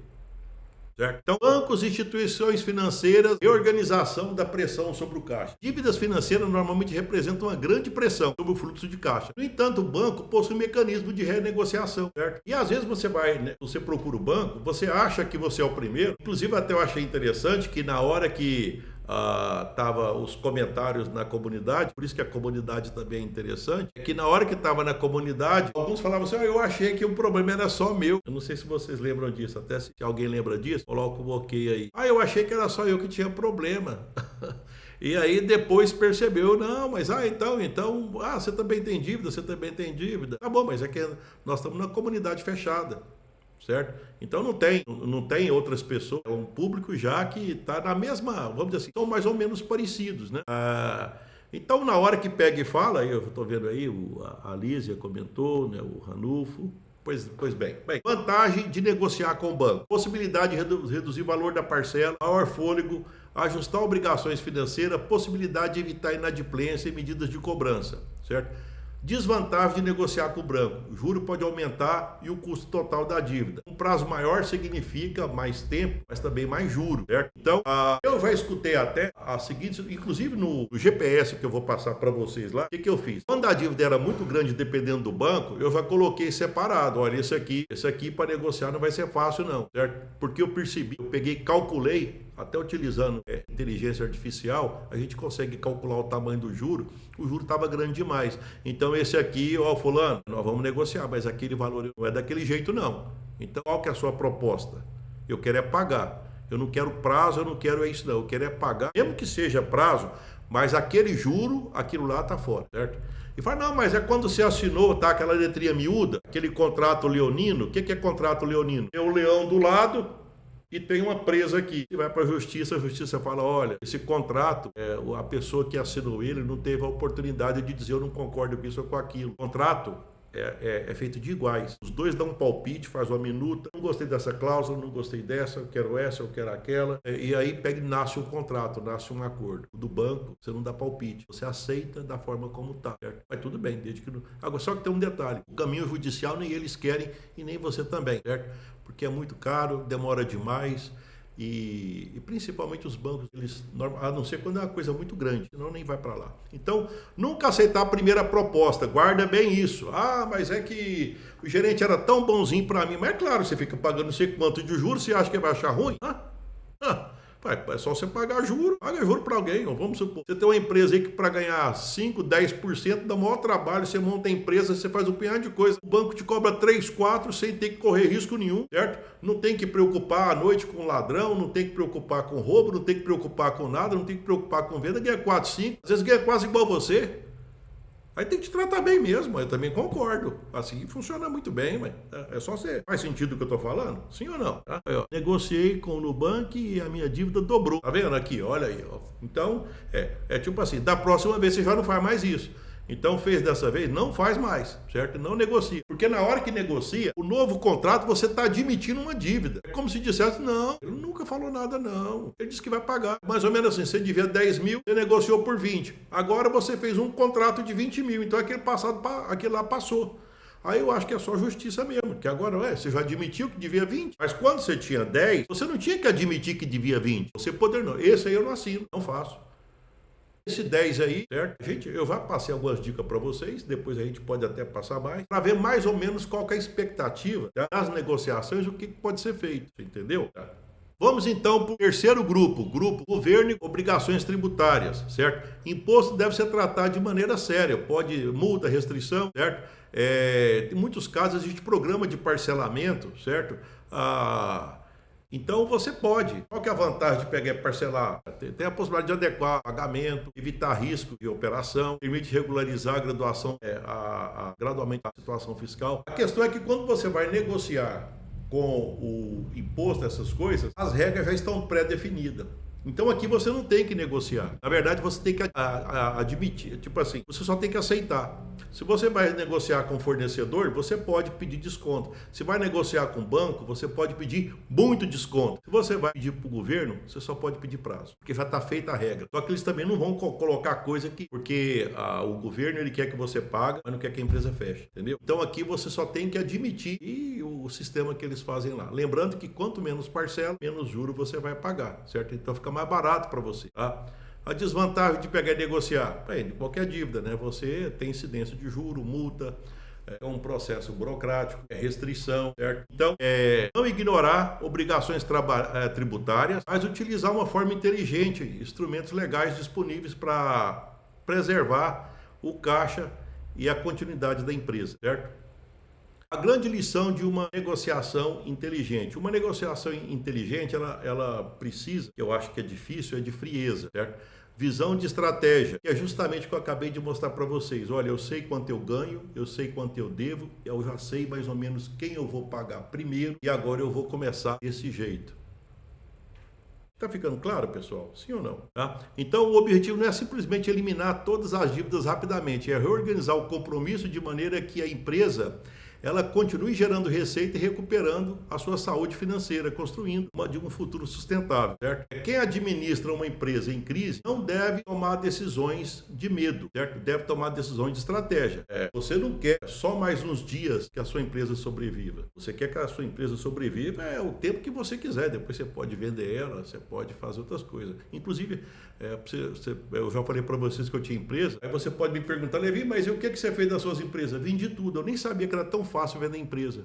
certo? Então, bancos, instituições financeiras, reorganização da pressão sobre o caixa. Dívidas financeiras normalmente representam uma grande pressão sobre o fluxo de caixa. No entanto, o banco possui um mecanismo de renegociação, certo? E às vezes você vai, né, você procura o banco, você acha que você é o primeiro. Inclusive, até eu achei interessante que na hora que tava os comentários na comunidade, por isso que a comunidade também é interessante, é que na hora que estava na comunidade, alguns falavam assim, eu achei que o problema era só meu. Eu não sei se vocês lembram disso, até se alguém lembra disso, coloca um ok aí. Eu achei que era só eu que tinha problema. E aí depois percebeu, não, mas então, você também tem dívida, você também tem dívida. Tá bom, mas é que nós estamos na comunidade fechada. Certo? Então não tem outras pessoas, é um público já que está na mesma, vamos dizer assim, são mais ou menos parecidos, né? Então na hora que pega e fala, eu estou vendo aí, a Lísia comentou, né, o Ranulfo, pois bem, vantagem de negociar com o banco, possibilidade de reduzir o valor da parcela, maior fôlego, ajustar obrigações financeiras, possibilidade de evitar inadimplência e medidas de cobrança, certo? Desvantagem de negociar com o banco. O juro pode aumentar e o custo total da dívida. Um prazo maior significa mais tempo, mas também mais juros, certo? Então, eu já escutei até a seguinte, inclusive no GPS que eu vou passar para vocês lá, o que eu fiz? Quando a dívida era muito grande, dependendo do banco, eu já coloquei separado. Olha, esse aqui para negociar não vai ser fácil não, certo? Porque eu percebi, eu peguei, calculei, até utilizando inteligência artificial, a gente consegue calcular o tamanho do juro. O juro estava grande demais. Então esse aqui, fulano, nós vamos negociar, mas aquele valor não é daquele jeito não. Então qual que é a sua proposta? Eu quero é pagar. Eu não quero prazo, eu não quero isso não. Eu quero é pagar, mesmo que seja prazo, mas aquele juro, aquilo lá está fora, certo? E fala, não, mas é quando você assinou, tá, aquela letrinha miúda, aquele contrato leonino. O que é contrato leonino? Tem o leão do lado e tem uma presa aqui. E vai para a justiça fala, olha, esse contrato, a pessoa que assinou ele não teve a oportunidade de dizer eu não concordo com isso ou com aquilo. O contrato é feito de iguais. Os dois dão um palpite, faz uma minuta, não gostei dessa cláusula, não gostei dessa, eu quero essa, eu quero aquela. E aí pega e nasce um contrato, nasce um acordo. O do banco, você não dá palpite, você aceita da forma como está. Mas tudo bem, desde que não... Agora, só que tem um detalhe, o caminho judicial nem eles querem e nem você também, certo? Porque é muito caro, demora demais e principalmente os bancos, eles, a não ser quando é uma coisa muito grande, senão nem vai para lá. Então, nunca aceitar a primeira proposta, guarda bem isso. Mas é que o gerente era tão bonzinho para mim, mas é claro, você fica pagando não sei quanto de juros, você acha que vai achar ruim? É só você pagar juro, paga juro para alguém. Vamos supor, você tem uma empresa aí que para ganhar 5, 10% dá maior trabalho, você monta a empresa, você faz um punhado de coisa. O banco te cobra 3, 4 sem ter que correr risco nenhum, certo? Não tem que preocupar à noite com ladrão, não tem que preocupar com roubo, não tem que preocupar com nada, não tem que preocupar com venda, ganha 4, 5, às vezes ganha quase igual você. Aí tem que te tratar bem mesmo, eu também concordo. Assim funciona muito bem, mas é só você. Faz sentido o que eu tô falando? Sim ou não? Tá? Aí, negociei com o Nubank e a minha dívida dobrou. Tá vendo aqui? Olha aí, ó. Então, tipo assim, da próxima vez você já não faz mais isso. Então fez dessa vez, não faz mais, certo? Não negocia. Porque na hora que negocia, o novo contrato você está admitindo uma dívida. É como se dissesse, não, ele nunca falou nada não. Ele disse que vai pagar. Mais ou menos assim, você devia 10 mil, você negociou por 20. Agora você fez um contrato de 20 mil, então aquele lá passou. Aí eu acho que é só justiça mesmo, que agora você já admitiu que devia 20, mas quando você tinha 10, você não tinha que admitir que devia 20. Você poder não. Esse aí eu não assino, não faço. Esse 10 aí, certo? Gente, eu já passei algumas dicas para vocês, depois a gente pode até passar mais, para ver mais ou menos qual que é a expectativa das negociações, o que pode ser feito, entendeu? Vamos então para o terceiro grupo governo e obrigações tributárias, certo? Imposto deve ser tratado de maneira séria, pode multa, restrição, certo? Em muitos casos existe programa de parcelamento, certo? Então você pode. Qual que é a vantagem de pegar e parcelar? Tem a possibilidade de adequar o pagamento, evitar risco de operação, permite regularizar a graduação, gradualmente a situação fiscal. A questão é que quando você vai negociar com o imposto, essas coisas, as regras já estão pré-definidas. Então aqui você não tem que negociar. Na verdade, você tem que admitir, tipo assim, você só tem que aceitar. Se você vai negociar com o fornecedor, você pode pedir desconto. Se vai negociar com o banco, você pode pedir muito desconto. Se você vai pedir para o governo, você só pode pedir prazo, porque já está feita a regra. Só que eles também não vão colocar coisa aqui, porque o governo ele quer que você pague, mas não quer que a empresa feche, entendeu? Então aqui você só tem que admitir o sistema que eles fazem lá. Lembrando que quanto menos parcela, menos juro você vai pagar, certo? Então fica mais barato para você, tá? A desvantagem de pegar e negociar, de qualquer dívida, né? Você tem incidência de juro, multa, é um processo burocrático, é restrição, certo? Então, não ignorar obrigações tributárias, mas utilizar uma forma inteligente, instrumentos legais disponíveis para preservar o caixa e a continuidade da empresa, certo? A grande lição de uma negociação inteligente. Uma negociação inteligente, ela precisa, que eu acho que é difícil, é de frieza, certo? Visão de estratégia, que é justamente o que eu acabei de mostrar para vocês. Olha, eu sei quanto eu ganho, eu sei quanto eu devo, eu já sei mais ou menos quem eu vou pagar primeiro e agora eu vou começar desse jeito. Tá ficando claro, pessoal? Sim ou não? Tá? Então, o objetivo não é simplesmente eliminar todas as dívidas rapidamente, é reorganizar o compromisso de maneira que a empresa ela continue gerando receita e recuperando a sua saúde financeira, construindo um futuro sustentável, certo? Quem administra uma empresa em crise não deve tomar decisões de medo, certo? Deve tomar decisões de estratégia. Você não quer só mais uns dias que a sua empresa sobreviva. Você quer que a sua empresa sobreviva o tempo que você quiser. Depois você pode vender ela, você pode fazer outras coisas. Inclusive, eu já falei para vocês que eu tinha empresa. Aí você pode me perguntar, Levi, mas e o que você fez das suas empresas? Vendi tudo. Eu nem sabia que era tão fácil vender empresa.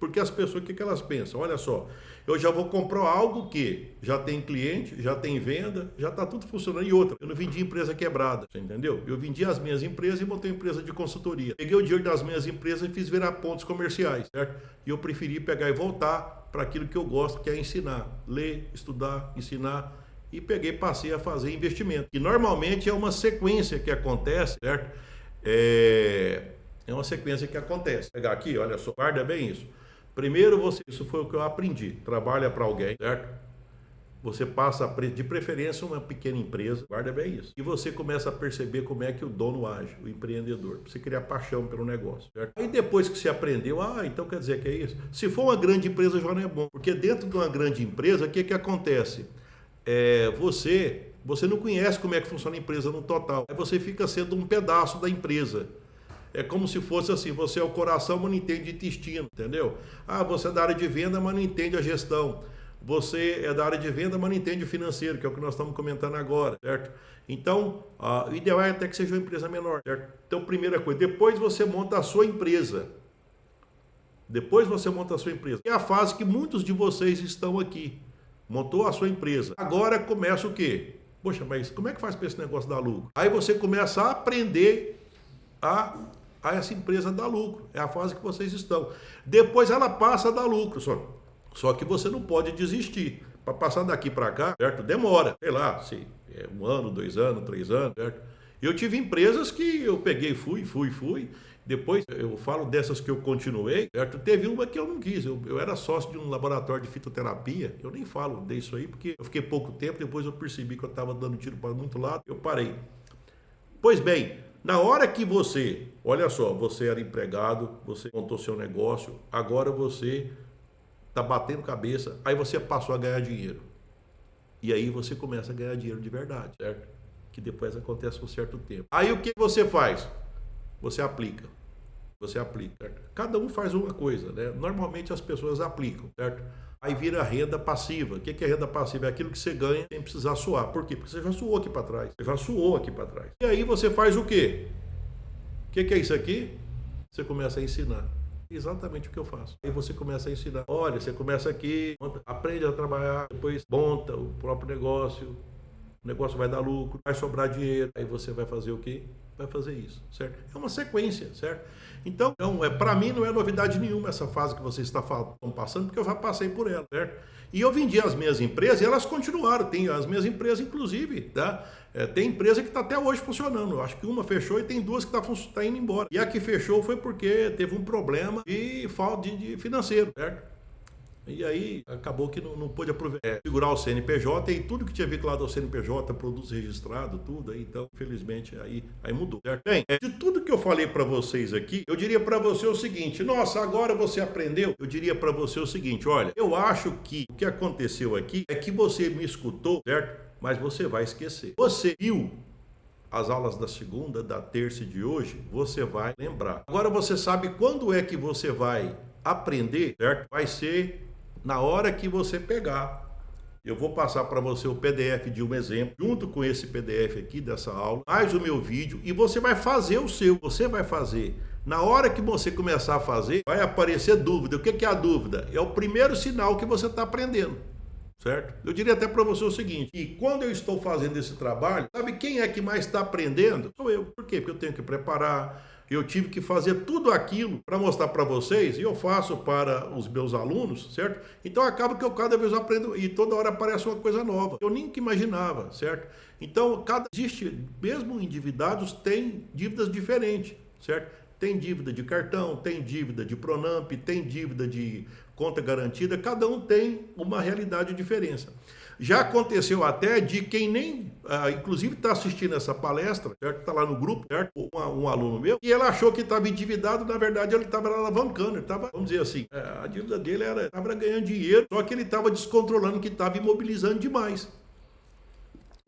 Porque as pessoas, o que elas pensam? Olha só, eu já vou comprar algo que já tem cliente, já tem venda, já está tudo funcionando. E outra, eu não vendi empresa quebrada, você entendeu? Eu vendi as minhas empresas e montei uma empresa de consultoria. Peguei o dinheiro das minhas empresas e fiz virar pontos comerciais, certo? E eu preferi pegar e voltar para aquilo que eu gosto, que é ensinar. Ler, estudar, ensinar. E passei a fazer investimento. E normalmente é uma sequência que acontece, certo? É uma sequência que acontece. Vou pegar aqui, olha só, guarda bem isso. Primeiro, isso foi o que eu aprendi. Trabalha para alguém, certo? Você passa, de preferência, uma pequena empresa, guarda bem isso. E você começa a perceber como é que o dono age, o empreendedor, para você criar paixão pelo negócio, certo? Aí depois que você aprendeu, então quer dizer que é isso? Se for uma grande empresa, já não é bom. Porque dentro de uma grande empresa, o que acontece? Você não conhece como é que funciona a empresa no total. Aí você fica sendo um pedaço da empresa. É como se fosse assim, você é o coração, mas não entende de intestino, entendeu? Você é da área de venda, mas não entende a gestão. Você é da área de venda, mas não entende o financeiro, que é o que nós estamos comentando agora, certo? Então, o ideal é até que seja uma empresa menor, certo? Então, primeira coisa, depois você monta a sua empresa. É a fase que muitos de vocês estão aqui. Montou a sua empresa. Agora começa o quê? Poxa, mas como é que faz para esse negócio dar lucro? Aí você começa a aprender a essa empresa dar lucro. É a fase que vocês estão. Depois ela passa a dar lucro. Só que você não pode desistir. Para passar daqui para cá, certo? Demora. Sei lá, se é 1 ano, 2 anos, 3 anos, certo? Eu tive empresas que eu peguei, fui. Depois eu falo dessas que eu continuei, certo? Teve uma que eu não quis. Eu era sócio de um laboratório de fitoterapia. Eu nem falo disso aí, porque eu fiquei pouco tempo. Depois eu percebi que eu estava dando tiro para muito lado. Eu parei. Pois bem, na hora que você, olha só, você era empregado, você montou seu negócio, agora você está batendo cabeça, aí você passou a ganhar dinheiro. E aí você começa a ganhar dinheiro de verdade, certo? Que depois acontece com um certo tempo. Aí o que você faz? Você aplica, certo? Cada um faz uma coisa, né? Normalmente as pessoas aplicam, certo? Aí vira renda passiva. O que é renda passiva? É aquilo que você ganha sem precisar suar. Por quê? Porque você já suou aqui para trás. E aí você faz o quê? O que é isso aqui? Você começa a ensinar. Exatamente o que eu faço. Aí você começa a ensinar. Olha, você começa aqui, aprende a trabalhar, depois monta o próprio negócio. O negócio vai dar lucro, vai sobrar dinheiro. Aí você vai fazer o quê? Vai fazer isso, certo? É uma sequência, certo? Então para mim não é novidade nenhuma essa fase que vocês estão passando, porque eu já passei por ela, certo? E eu vendi as minhas empresas e elas continuaram. Tem as minhas empresas, inclusive, tá? Tem empresa que está até hoje funcionando. Eu acho que uma fechou e tem 2 que tá indo embora. E a que fechou foi porque teve um problema de falta de financeiro, certo? E aí acabou que não pôde aproveitar, segurar o CNPJ e tudo que tinha vinculado ao CNPJ, produtos registrados, tudo aí. Então, infelizmente, aí mudou. Certo? Bem, de tudo que eu falei para vocês aqui, eu diria para você o seguinte: nossa, agora você aprendeu? Eu diria para você o seguinte: olha, eu acho que o que aconteceu aqui é que você me escutou, certo? Mas você vai esquecer. Você viu as aulas da segunda, da terça e de hoje, você vai lembrar. Agora você sabe quando é que você vai aprender, certo? Vai ser na hora que você pegar. Eu vou passar para você o PDF de um exemplo, junto com esse PDF aqui dessa aula, mais o meu vídeo, e você vai fazer o seu. Você vai fazer. Na hora que você começar a fazer, vai aparecer dúvida. O que é a dúvida? É o primeiro sinal que você está aprendendo. Certo? Eu diria até para você o seguinte: e quando eu estou fazendo esse trabalho, sabe quem é que mais está aprendendo? Sou eu. Por quê? Porque eu tenho que preparar, eu tive que fazer tudo aquilo para mostrar para vocês, e eu faço para os meus alunos, certo? Então acaba que eu cada vez aprendo e toda hora aparece uma coisa nova. Eu nem que imaginava, certo? Então, existe, mesmo endividados, tem dívidas diferentes, certo? Tem dívida de cartão, tem dívida de Pronamp, tem dívida de conta garantida, cada um tem uma realidade diferente. Já aconteceu até de quem nem, inclusive está assistindo essa palestra, certo? Está lá no grupo, certo? Um aluno meu, e ele achou que estava endividado, na verdade ele estava alavancando, ele estava, vamos dizer assim, a dívida dele estava ganhando dinheiro, só que ele estava descontrolando, que estava imobilizando demais.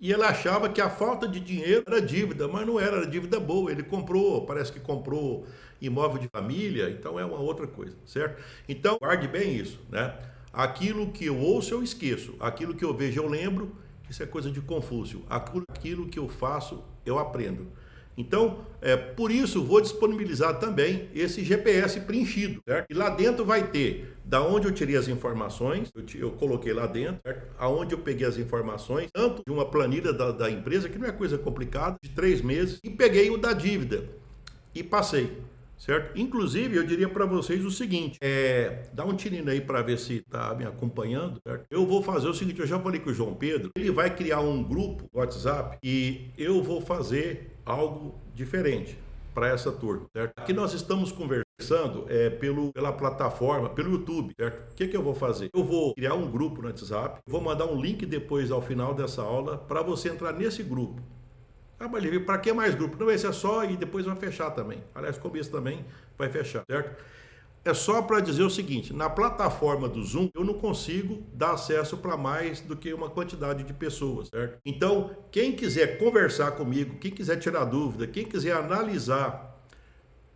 E ele achava que a falta de dinheiro era dívida, mas não era dívida boa. Ele comprou, parece que comprou imóvel de família, então é uma outra coisa, certo? Então, guarde bem isso, né? Aquilo que eu ouço, eu esqueço. Aquilo que eu vejo, eu lembro. Isso é coisa de Confúcio. Aquilo que eu faço, eu aprendo. Então, por isso, vou disponibilizar também esse GPS preenchido, certo? E lá dentro vai ter da onde eu tirei as informações, eu coloquei lá dentro, certo? Aonde eu peguei as informações, tanto de uma planilha da empresa, que não é coisa complicada, de 3 meses, e peguei o da dívida e passei, certo? Inclusive, eu diria para vocês o seguinte, dá um tirinho aí para ver se está me acompanhando, certo? Eu vou fazer o seguinte, eu já falei com o João Pedro, ele vai criar um grupo no WhatsApp e eu vou fazer algo diferente para essa turma, certo? Aqui nós estamos conversando pela plataforma, pelo YouTube, certo? O que eu vou fazer? Eu vou criar um grupo no WhatsApp, vou mandar um link depois ao final dessa aula para você entrar nesse grupo. Ah, mas para que mais grupo? Não, esse é só e depois vai fechar também. Aliás, começo também vai fechar, certo? É só para dizer o seguinte, na plataforma do Zoom, eu não consigo dar acesso para mais do que uma quantidade de pessoas, certo? Então, quem quiser conversar comigo, quem quiser tirar dúvida, quem quiser analisar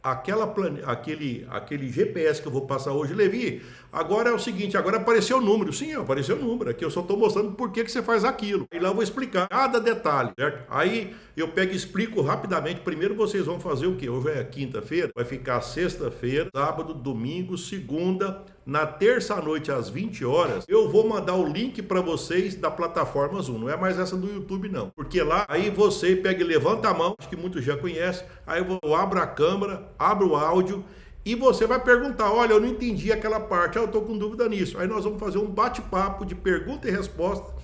aquele GPS que eu vou passar hoje, Levi, agora é o seguinte, agora apareceu o número. Sim, apareceu o número, aqui eu só estou mostrando por que você faz aquilo. E lá eu vou explicar cada detalhe, certo? Aí eu pego e explico rapidamente. Primeiro vocês vão fazer o quê? Hoje é quinta-feira, vai ficar sexta-feira, sábado, domingo, segunda, na terça à noite às 20 horas, eu vou mandar o link para vocês da plataforma Zoom, não é mais essa do YouTube não, porque lá, aí você pega e levanta a mão, acho que muitos já conhecem, aí eu abro a câmera, abro o áudio, e você vai perguntar, olha, eu não entendi aquela parte, eu estou com dúvida nisso, aí nós vamos fazer um bate-papo de pergunta e resposta,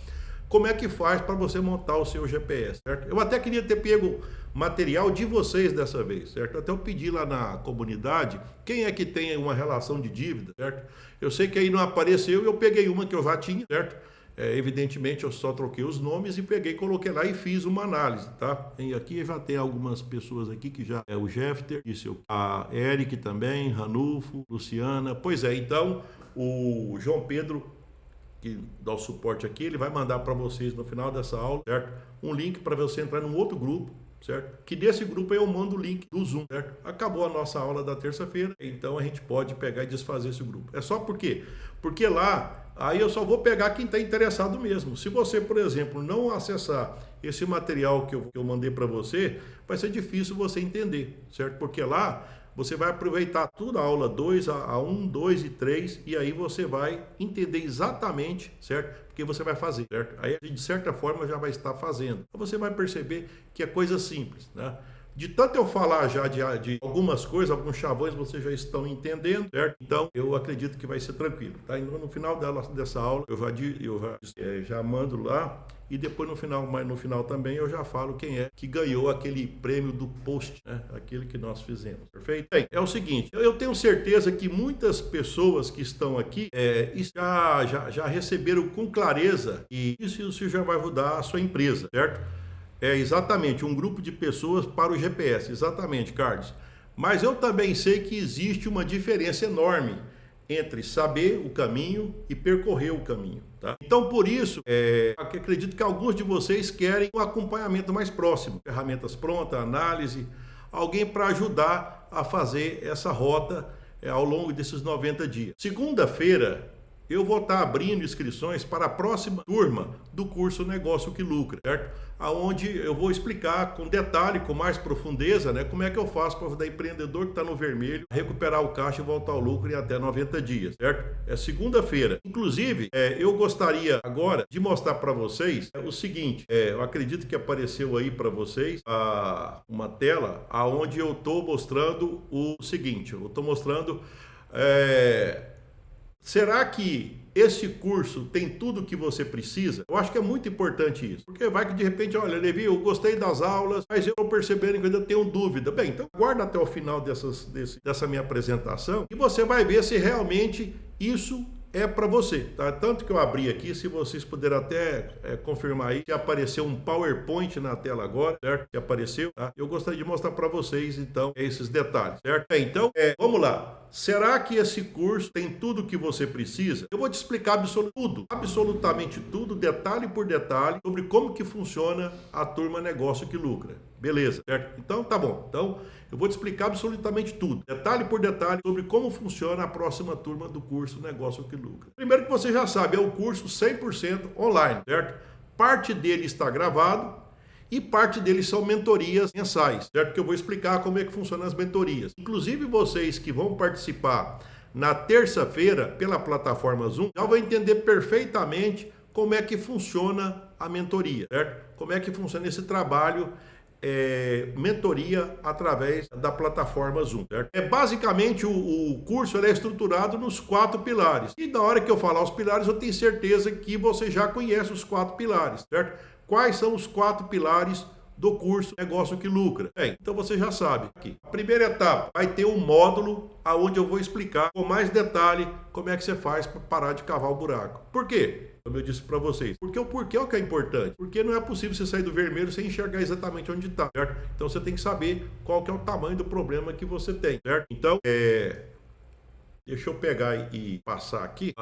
como é que faz para você montar o seu GPS, certo? Eu até queria ter pego material de vocês dessa vez, certo? Até eu pedi lá na comunidade, quem é que tem uma relação de dívida, certo? Eu sei que aí não apareceu, eu peguei uma que eu já tinha, certo? Evidentemente eu só troquei os nomes e peguei, coloquei lá e fiz uma análise, tá? E aqui já tem algumas pessoas aqui que já o Jefter, a Eric também, Ranulfo, Luciana, pois é, então o João Pedro que dá o suporte aqui, ele vai mandar para vocês no final dessa aula, certo? Um link para você entrar num outro grupo, certo? Que desse grupo aí eu mando o link do Zoom, certo? Acabou a nossa aula da terça-feira, então a gente pode pegar e desfazer esse grupo. É só por quê? Porque lá, aí eu só vou pegar quem está interessado mesmo. Se você, por exemplo, não acessar esse material que eu mandei para você, vai ser difícil você entender, certo? Porque lá você vai aproveitar toda a aula 2, a 1, 2 e 3, e aí você vai entender exatamente, certo? Porque você vai fazer, certo? Aí, de certa forma, já vai estar fazendo. Então, você vai perceber que é coisa simples, né? De tanto eu falar já de algumas coisas, alguns chavões vocês já estão entendendo, certo? Então, eu acredito que vai ser tranquilo, tá? Então, no final dessa aula, eu já mando lá e depois mas no final também eu já falo quem é que ganhou aquele prêmio do post, né? Aquele que nós fizemos, perfeito? Bem, é o seguinte, eu tenho certeza que muitas pessoas que estão aqui já receberam com clareza e isso já vai ajudar a sua empresa, certo? É exatamente um grupo de pessoas para o GPS, exatamente, Carlos. Mas eu também sei que existe uma diferença enorme entre saber o caminho e percorrer o caminho, tá? Então, por isso, acredito que alguns de vocês querem um acompanhamento mais próximo, ferramentas prontas, análise, alguém para ajudar a fazer essa rota ao longo desses 90 dias. Segunda-feira, eu vou estar abrindo inscrições para a próxima turma do curso Negócio que Lucra, certo? Aonde eu vou explicar com detalhe, com mais profundeza, né, como é que eu faço para ajudar empreendedor que está no vermelho recuperar o caixa e voltar ao lucro em até 90 dias, certo? É segunda-feira. Inclusive, eu gostaria agora de mostrar para vocês o seguinte, eu acredito que apareceu aí para vocês uma tela aonde eu estou mostrando o seguinte, eu estou mostrando... Será que esse curso tem tudo o que você precisa? Eu acho que é muito importante isso. Porque vai que de repente, olha, Levi, eu gostei das aulas, mas eu estou percebendo que ainda tenho dúvida. Bem, então guarda até o final dessa minha apresentação e você vai ver se realmente isso é para você, tá? Tanto que eu abri aqui, se vocês puderem até confirmar aí, que apareceu um PowerPoint na tela agora, certo? Que apareceu, tá? Eu gostaria de mostrar para vocês, então, esses detalhes, certo? Então, vamos lá. Será que esse curso tem tudo o que você precisa? Eu vou te explicar absolutamente tudo, detalhe por detalhe, sobre como que funciona a turma Negócio que Lucra. Beleza, certo? Então, tá bom. Então, eu vou te explicar absolutamente tudo, detalhe por detalhe, sobre como funciona a próxima turma do curso Negócio que Lucra. Primeiro que você já sabe, é um curso 100% online, certo? Parte dele está gravado e parte dele são mentorias mensais, certo? Que eu vou explicar como é que funcionam as mentorias. Inclusive vocês que vão participar na terça-feira pela plataforma Zoom, já vão entender perfeitamente como é que funciona a mentoria, certo? Como é que funciona esse trabalho mentoria através da plataforma Zoom, certo? Basicamente o curso é estruturado nos 4 pilares. E na hora que eu falar os pilares, eu tenho certeza que você já conhece os 4 pilares, certo? Quais são os 4 pilares do curso Negócio que Lucra? Bem, então você já sabe aqui. A primeira etapa vai ter um módulo aonde eu vou explicar com mais detalhe como é que você faz para parar de cavar o buraco. Por quê? Como eu disse para vocês. Porque o porquê é o que é importante. Porque não é possível você sair do vermelho sem enxergar exatamente onde está, certo? Então você tem que saber qual que é o tamanho do problema que você tem, certo? Então, deixa eu pegar e passar aqui.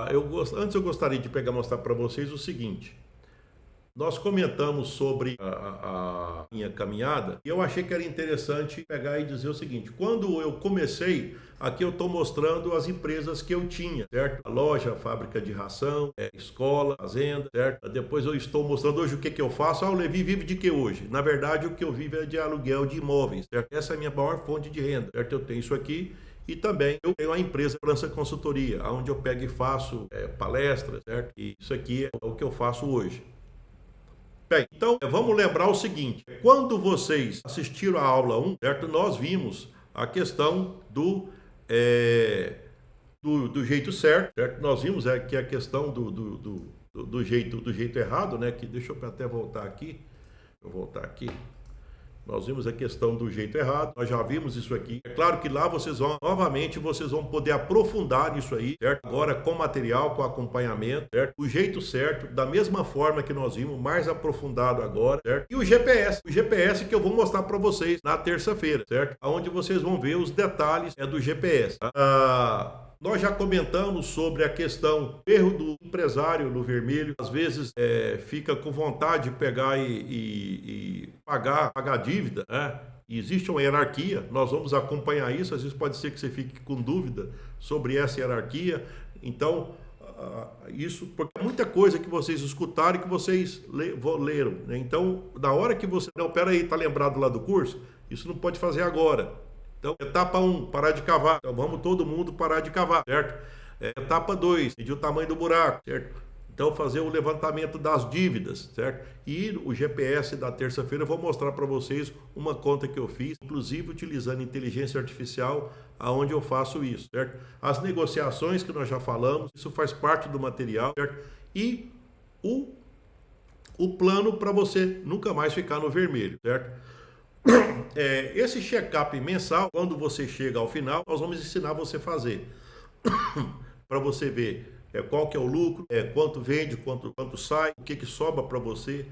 Antes eu gostaria de mostrar para vocês o seguinte. Nós comentamos sobre a minha caminhada e eu achei que era interessante pegar e dizer o seguinte: quando eu comecei, aqui eu estou mostrando as empresas que eu tinha, certo? A loja, a fábrica de ração, escola, fazenda, certo? Depois eu estou mostrando hoje o que eu faço. O Levi vive de que hoje? Na verdade, o que eu vivo é de aluguel de imóveis, certo? Essa é a minha maior fonte de renda, certo? Eu tenho isso aqui. E também eu tenho a empresa França Consultoria, onde eu pego e faço palestras, certo? E isso aqui é o que eu faço hoje. Bem, então vamos lembrar o seguinte: quando vocês assistiram a aula 1, certo? Nós vimos a questão do jeito certo, certo? Nós vimos que a questão do jeito errado, né? Que, deixa eu até voltar aqui. Nós vimos a questão do jeito errado, nós já vimos isso aqui. É claro que lá vocês vão poder aprofundar nisso aí, certo? Agora com material, com acompanhamento, certo? O jeito certo, da mesma forma que nós vimos, mais aprofundado agora, certo? E o GPS que eu vou mostrar para vocês na terça-feira, certo? Onde vocês vão ver os detalhes do GPS, tá? Nós já comentamos sobre a questão do erro do empresário no vermelho. Às vezes fica com vontade de pegar e pagar a dívida, né? E existe uma hierarquia, nós vamos acompanhar isso. Às vezes pode ser que você fique com dúvida sobre essa hierarquia. Então, isso, porque é muita coisa que vocês escutaram e que vocês leram, né? Então, na hora que você... Não, peraí, tá lembrado lá do curso? Isso não pode fazer agora. Então, etapa 1, parar de cavar. Então, vamos todo mundo parar de cavar, certo? Etapa 2, medir o tamanho do buraco, certo? Então fazer o levantamento das dívidas, certo? E o GPS da terça-feira eu vou mostrar para vocês uma conta que eu fiz, inclusive utilizando inteligência artificial, aonde eu faço isso, certo? As negociações que nós já falamos, isso faz parte do material, certo? E o plano para você nunca mais ficar no vermelho, certo? Esse check-up mensal, quando você chega ao final, nós vamos ensinar você a fazer. Para você ver qual que é o lucro, quanto vende, quanto sai, o que sobra para você.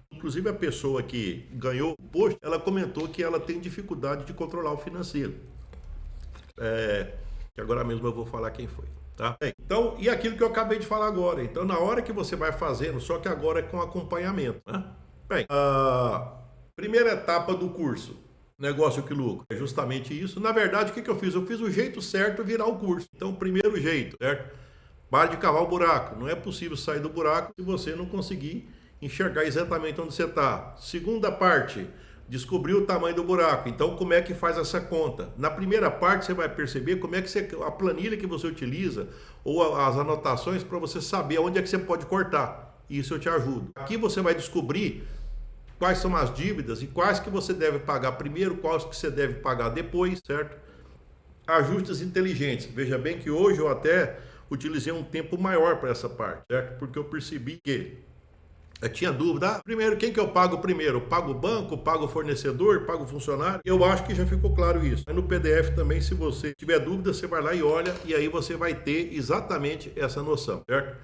Inclusive a pessoa que ganhou o posto, ela comentou que ela tem dificuldade de controlar o financeiro. Que agora mesmo eu vou falar quem foi. Tá? Então, e aquilo que eu acabei de falar agora. Então, na hora que você vai fazendo, só que agora é com acompanhamento. Né? Bem, a primeira etapa do curso, negócio que lucra, é justamente isso. Na verdade, o que eu fiz? Eu fiz o jeito certo virar o curso. Então, primeiro jeito, certo? Pare de cavar o buraco. Não é possível sair do buraco se você não conseguir enxergar exatamente onde você está. Segunda parte, descobrir o tamanho do buraco. Então, como é que faz essa conta? Na primeira parte, você vai perceber como é que a planilha que você utiliza ou as anotações para você saber onde é que você pode cortar. Isso eu te ajudo. Aqui você vai descobrir quais são as dívidas e quais que você deve pagar primeiro, quais que você deve pagar depois, certo? Ajustes inteligentes. Veja bem que hoje eu até utilizei um tempo maior para essa parte, certo? Porque eu percebi que eu tinha dúvida, primeiro, quem que eu pago primeiro? Eu pago o banco, pago o fornecedor, pago o funcionário? Eu acho que já ficou claro isso. Mas no PDF também, se você tiver dúvida, você vai lá e olha, e aí você vai ter exatamente essa noção, certo?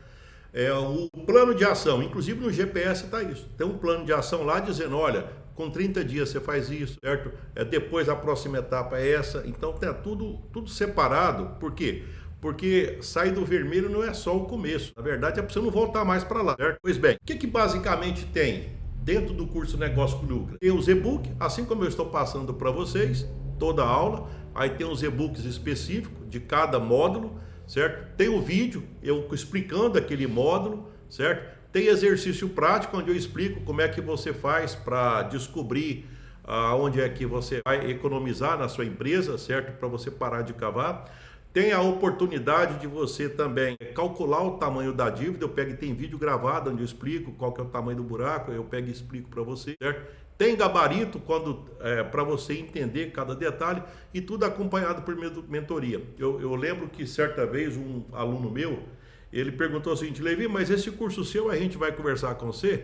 O plano de ação, inclusive no GPS está isso. Tem um plano de ação lá dizendo, olha, com 30 dias você faz isso, certo? Depois a próxima etapa é essa. Então tá tudo separado. Por quê? Porque sair do vermelho não é só o começo. Na verdade, é para você não voltar mais para lá, certo? Pois bem, o que basicamente tem dentro do curso Negócio que Lucra? Tem os e-books, assim como eu estou passando para vocês, toda a aula. Aí tem os e-books específicos de cada módulo, certo? Tem o vídeo, eu explicando aquele módulo, certo? Tem exercício prático, onde eu explico como é que você faz para descobrir onde é que você vai economizar na sua empresa, certo? Para você parar de cavar. Tem a oportunidade de você também calcular o tamanho da dívida. Eu pego e tem vídeo gravado onde eu explico qual que é o tamanho do buraco, eu pego e explico para você, certo? Tem gabarito para você entender cada detalhe e tudo acompanhado por mentoria. Eu lembro que certa vez um aluno meu, ele perguntou o seguinte, Levi, mas esse curso seu a gente vai conversar com você?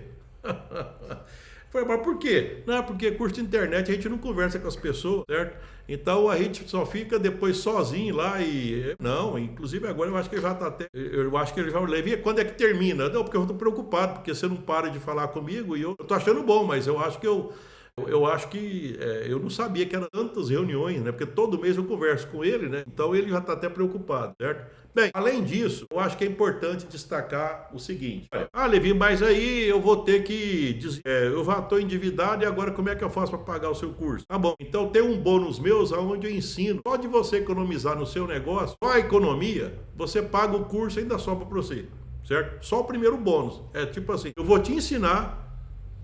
Falei, mas por quê? Não, porque curso de internet a gente não conversa com as pessoas, certo? Então a gente só fica depois sozinho lá e... Não, inclusive agora eu acho que ele já tá até... Eu acho que ele já... Levi, quando é que termina? Não, porque eu tô preocupado, porque você não para de falar comigo e eu tô achando bom, mas eu acho que eu não sabia que eram tantas reuniões, né? Porque todo mês eu converso com ele, né? Então ele já está até preocupado, certo? Bem, além disso, eu acho que é importante destacar o seguinte. Levi, mas aí eu vou ter que... eu já estou endividado e agora como é que eu faço para pagar o seu curso? Tá bom, então tem um bônus meus onde eu ensino. Só de você economizar no seu negócio, só a economia, você paga o curso e ainda sobra para você, certo? Só o primeiro bônus. É tipo assim, eu vou te ensinar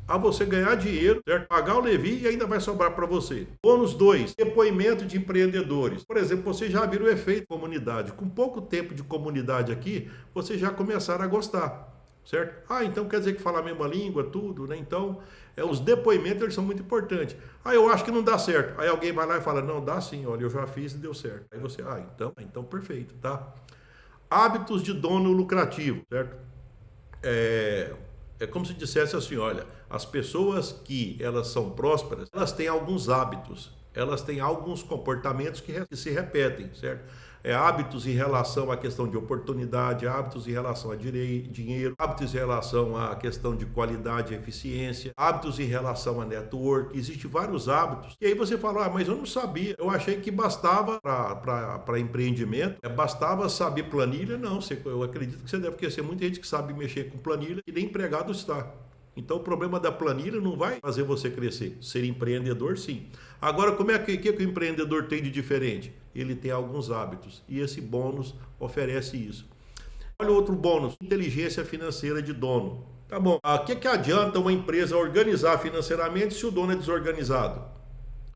a você ganhar dinheiro, certo? Pagar o Levi e ainda vai sobrar para você. Bônus 2, depoimento de empreendedores. Por exemplo, você já viu o efeito comunidade. Com pouco tempo de comunidade aqui, vocês já começaram a gostar, certo? Então quer dizer que fala a mesma língua, tudo, né? Então, os depoimentos eles são muito importantes. Eu acho que não dá certo. Aí alguém vai lá e fala, não, dá sim, olha, eu já fiz e deu certo. Aí você, então perfeito, tá? Hábitos de dono lucrativo, certo? É como se dissesse assim, olha, as pessoas que elas são prósperas, elas têm alguns hábitos, elas têm alguns comportamentos que se repetem, certo? Hábitos em relação à questão de oportunidade, hábitos em relação a dinheiro, hábitos em relação à questão de qualidade e eficiência, hábitos em relação a network, existem vários hábitos. E aí você fala, mas eu não sabia, eu achei que bastava para empreendimento, bastava saber planilha. Não, eu acredito que você deve conhecer muita gente que sabe mexer com planilha e nem empregado está. Então o problema da planilha não vai fazer você crescer. Ser empreendedor, sim. Agora, como é que o empreendedor tem de diferente? Ele tem alguns hábitos e esse bônus oferece isso. Olha outro bônus, inteligência financeira de dono. Tá bom, o que adianta uma empresa organizar financeiramente se o dono é desorganizado?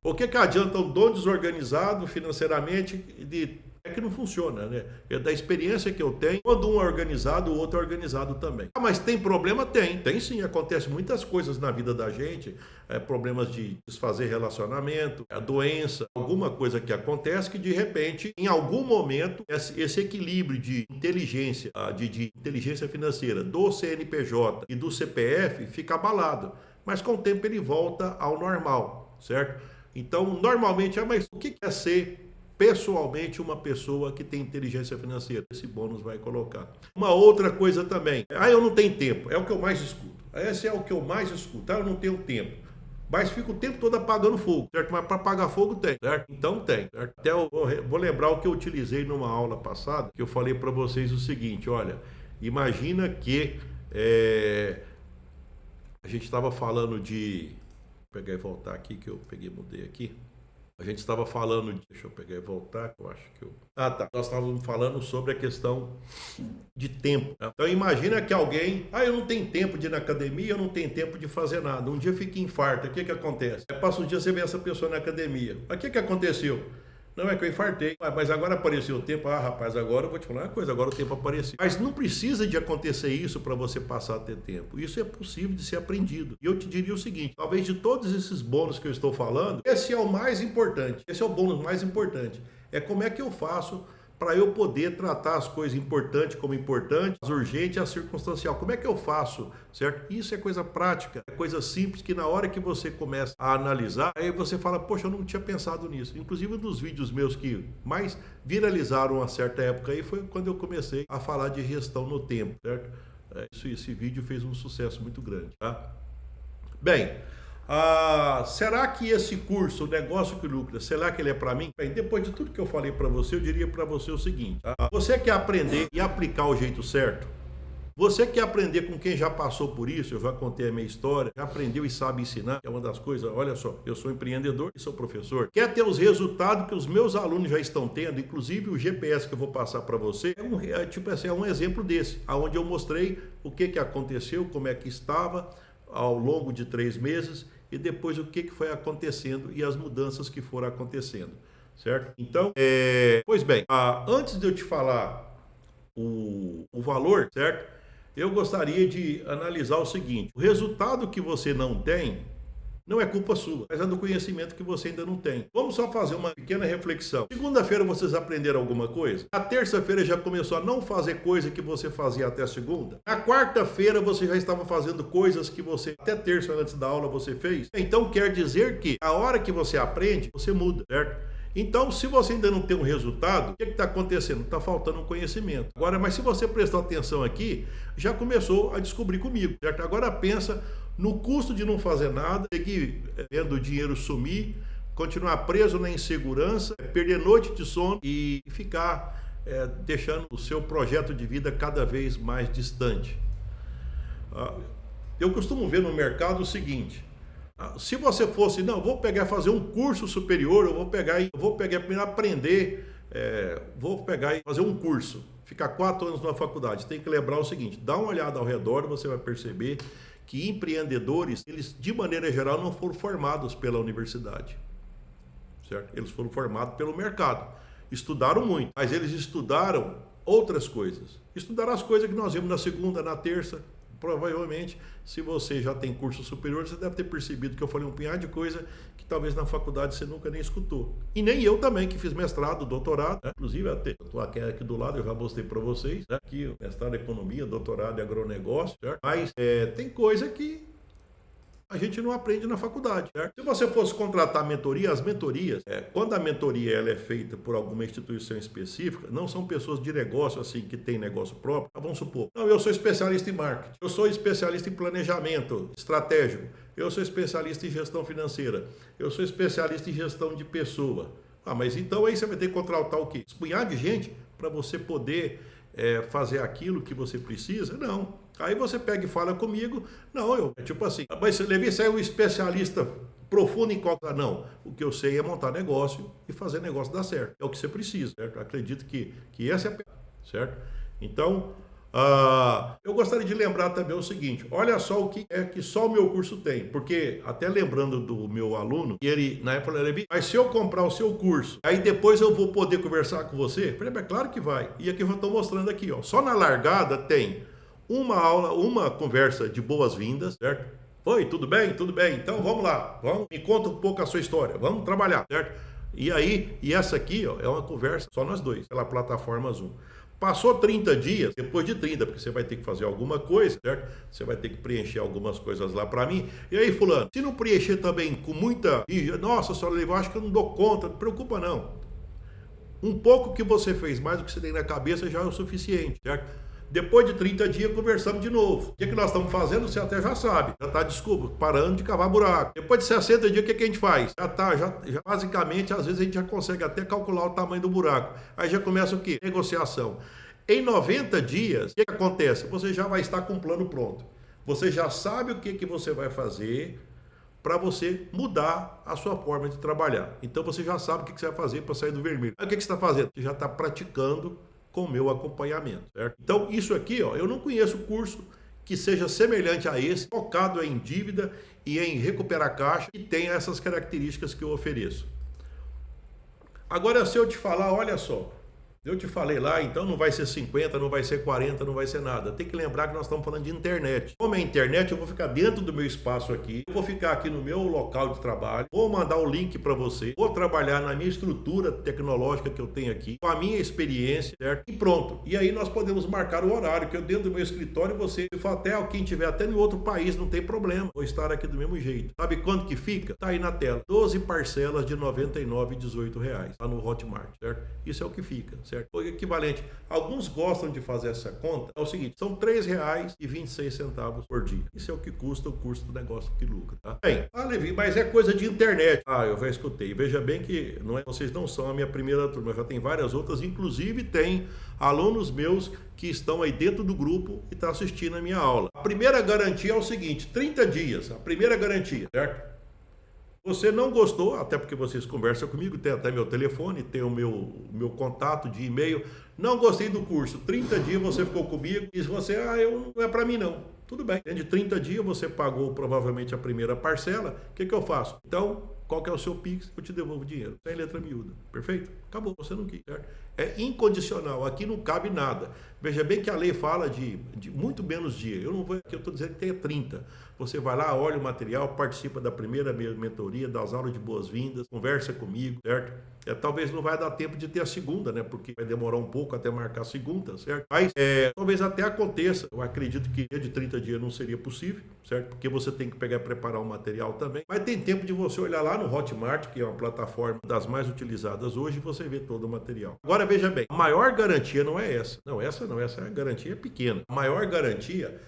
O que adianta um dono desorganizado financeiramente de É que não funciona, né? É da experiência que eu tenho, quando um é organizado, o outro é organizado também. Ah, mas tem problema? Tem sim, acontece muitas coisas na vida da gente, problemas de desfazer relacionamento, a doença, alguma coisa que acontece que de repente, em algum momento, esse equilíbrio de inteligência, de inteligência financeira do CNPJ e do CPF fica abalado, mas com o tempo ele volta ao normal, certo? Então, normalmente, mas o que é ser pessoalmente uma pessoa que tem inteligência financeira? Esse bônus vai colocar. Uma outra coisa também, eu não tenho tempo, é o que eu mais escuto. Esse é o que eu mais escuto, eu não tenho tempo. Mas fica o tempo todo apagando fogo, certo? Mas para apagar fogo tem, certo? Então tem, certo? Até eu vou lembrar o que eu utilizei numa aula passada, que eu falei para vocês o seguinte, olha, imagina que a gente estava falando de... Vou pegar e voltar aqui, que eu mudei aqui. A gente estava falando de... Deixa eu pegar e voltar, que eu acho que eu... tá. Nós estávamos falando sobre a questão de tempo. Né? Então imagina que alguém... eu não tenho tempo de ir na academia, eu não tenho tempo de fazer nada. Um dia fica infarto, o que acontece? Passa um dia você vê essa pessoa na academia. O que aconteceu? Não, é que eu infartei. Mas agora apareceu o tempo. Rapaz, agora eu vou te falar uma coisa, agora o tempo apareceu. Mas não precisa de acontecer isso para você passar a ter tempo. Isso é possível de ser aprendido. E eu te diria o seguinte, talvez de todos esses bônus que eu estou falando, esse é o mais importante. Esse é o bônus mais importante. É como é que eu faço para eu poder tratar as coisas importantes como importantes, as urgentes e as circunstancial. Como é que eu faço, certo? Isso é coisa prática, é coisa simples que na hora que você começa a analisar, aí você fala, poxa, eu não tinha pensado nisso. Inclusive, um dos vídeos meus que mais viralizaram a certa época aí foi quando eu comecei a falar de gestão no tempo, certo? Esse vídeo fez um sucesso muito grande, tá? Bem, será que esse curso, o negócio que lucra, será que ele é para mim? Bem, depois de tudo que eu falei para você, eu diria para você o seguinte, você quer aprender e aplicar o jeito certo? Você quer aprender com quem já passou por isso? Eu já contei a minha história, já aprendeu e sabe ensinar, é uma das coisas. Olha só, eu sou empreendedor e sou professor. Quer ter os resultados que os meus alunos já estão tendo, inclusive o GPS que eu vou passar para você, é um exemplo desse, onde eu mostrei o que aconteceu, como é que estava ao longo de 3 meses, e depois o que foi acontecendo e as mudanças que foram acontecendo, certo? Então, pois bem, antes de eu te falar o valor, certo? Eu gostaria de analisar o seguinte, o resultado que você não tem não é culpa sua, mas é do conhecimento que você ainda não tem. Vamos só fazer uma pequena reflexão. Segunda-feira vocês aprenderam alguma coisa? Na terça-feira já começou a não fazer coisa que você fazia até segunda? Na quarta-feira você já estava fazendo coisas que você até terça antes da aula você fez? Então quer dizer que a hora que você aprende, você muda, certo? Então, se você ainda não tem um resultado, o que está acontecendo? Está faltando um conhecimento. Agora, mas se você prestar atenção aqui, já começou a descobrir comigo, certo? Agora pensa no custo de não fazer nada, seguir vendo o dinheiro sumir, continuar preso na insegurança, perder noite de sono e ficar deixando o seu projeto de vida cada vez mais distante. Eu costumo ver no mercado o seguinte, se você fosse, não, vou pegar e fazer um curso superior, eu vou pegar primeiro aprender, vou pegar e fazer um curso, ficar 4 anos na faculdade. Tem que lembrar o seguinte, dá uma olhada ao redor, você vai perceber que empreendedores, eles de maneira geral não foram formados pela universidade, certo? Eles foram formados pelo mercado, estudaram muito, mas eles estudaram outras coisas, estudaram as coisas que nós vimos na segunda, na terça. Provavelmente, se você já tem curso superior, você deve ter percebido que eu falei um punhado de coisa que talvez na faculdade você nunca nem escutou. E nem eu também, que fiz mestrado, doutorado, né? Inclusive até, eu estou aqui do lado, eu já mostrei para vocês, né? Aqui, mestrado em economia, doutorado em agronegócio, certo? Mas tem coisa que a gente não aprende na faculdade, certo? Se você fosse contratar mentoria, as mentorias, quando a mentoria ela é feita por alguma instituição específica, não são pessoas de negócio assim que tem negócio próprio. Vamos supor, não, eu sou especialista em marketing, eu sou especialista em planejamento estratégico, eu sou especialista em gestão financeira, eu sou especialista em gestão de pessoa. Mas então aí você vai ter que contratar o quê? Um punhado de gente para você poder fazer aquilo que você precisa? Não. Aí você pega e fala comigo, não, tipo assim, mas Levi, você é um especialista profundo em qual... Não, o que eu sei é montar negócio e fazer negócio dar certo. É o que você precisa, certo? Acredito que essa é a... certo? Então, Eu gostaria de lembrar também o seguinte: olha só o que é que só o meu curso tem, porque até lembrando do meu aluno, e ele na época ele, mas se eu comprar o seu curso, aí depois eu vou poder conversar com você? Eu falei, é claro que vai. E aqui eu estou mostrando aqui, ó, só na largada tem uma aula, uma conversa de boas-vindas, certo? Oi, tudo bem? Tudo bem? Então vamos lá, vamos, me conta um pouco a sua história, vamos trabalhar, certo? E aí, e essa aqui, ó, é uma conversa só nós dois, pela plataforma Zoom. Passou 30 dias, depois de 30, porque você vai ter que fazer alguma coisa, certo? Você vai ter que preencher algumas coisas lá para mim. E aí, fulano, se não preencher também com muita... Nossa, senhora, eu acho que eu não dou conta. Não preocupa, não. Um pouco que você fez, mais do que você tem na cabeça, já é o suficiente, certo? Depois de 30 dias, conversamos de novo. O que nós estamos fazendo, você até já sabe. Já está, desculpa, parando de cavar buraco. Depois de 60 dias, o que a gente faz? Já basicamente, às vezes a gente já consegue até calcular o tamanho do buraco. Aí já começa o quê? Negociação. Em 90 dias, o que acontece? Você já vai estar com um plano pronto. Você já sabe o que você vai fazer para você mudar a sua forma de trabalhar. Então você já sabe o que você vai fazer para sair do vermelho. Aí o que você está fazendo? Você já está praticando com o meu acompanhamento, certo? Então isso aqui, ó, eu não conheço curso que seja semelhante a esse, focado em dívida e em recuperar caixa, e tenha essas características que eu ofereço. Agora, se eu te falar, olha só, eu te falei lá, então não vai ser 50, não vai ser 40, não vai ser nada. Tem que lembrar que nós estamos falando de internet. Como é internet, eu vou ficar dentro do meu espaço aqui, eu vou ficar aqui no meu local de trabalho, vou mandar o link para você, vou trabalhar na minha estrutura tecnológica que eu tenho aqui, com a minha experiência, certo? E pronto. E aí nós podemos marcar o horário, que eu dentro do meu escritório, você, se for até quem estiver até em outro país, não tem problema. Vou estar aqui do mesmo jeito. Sabe quanto que fica? Tá aí na tela. 12 parcelas de R$ 99,18 lá no Hotmart, certo? Isso é o que fica, certo? O equivalente. Alguns gostam de fazer essa conta. É o seguinte, são R$ 3,26 por dia. Isso é o que custa o curso do negócio que lucra, tá? Bem, Levi, mas é coisa de internet. Eu já escutei. Veja bem que vocês não são a minha primeira turma, já tem várias outras, inclusive tem alunos meus que estão aí dentro do grupo e estão assistindo a minha aula. A primeira garantia é o seguinte, 30 dias, a primeira garantia, certo? Você não gostou, até porque vocês conversam comigo, tem até meu telefone, tem o meu contato de e-mail. Não gostei do curso, 30 dias você ficou comigo e você, não é para mim não. Tudo bem, de 30 dias você pagou provavelmente a primeira parcela, o que eu faço? Então, qual que é o seu Pix? Eu te devolvo o dinheiro, sem letra miúda. Perfeito? Acabou, você não quis, certo? É incondicional, aqui não cabe nada. Veja bem que a lei fala de muito menos dias. Eu não vou aqui, eu estou dizendo que tem 30. Você vai lá, olha o material, participa da primeira mentoria, das aulas de boas-vindas, conversa comigo, certo? Talvez não vai dar tempo de ter a segunda, né? Porque vai demorar um pouco até marcar a segunda, certo? Mas talvez até aconteça. Eu acredito que de 30 dias não seria possível, certo? Porque você tem que pegar e preparar o material também. Mas tem tempo de você olhar lá no Hotmart, que é uma plataforma das mais utilizadas hoje, e você vê todo o material. Agora veja bem, a maior garantia não é essa. Não, essa não, essa é a garantia pequena. A maior garantia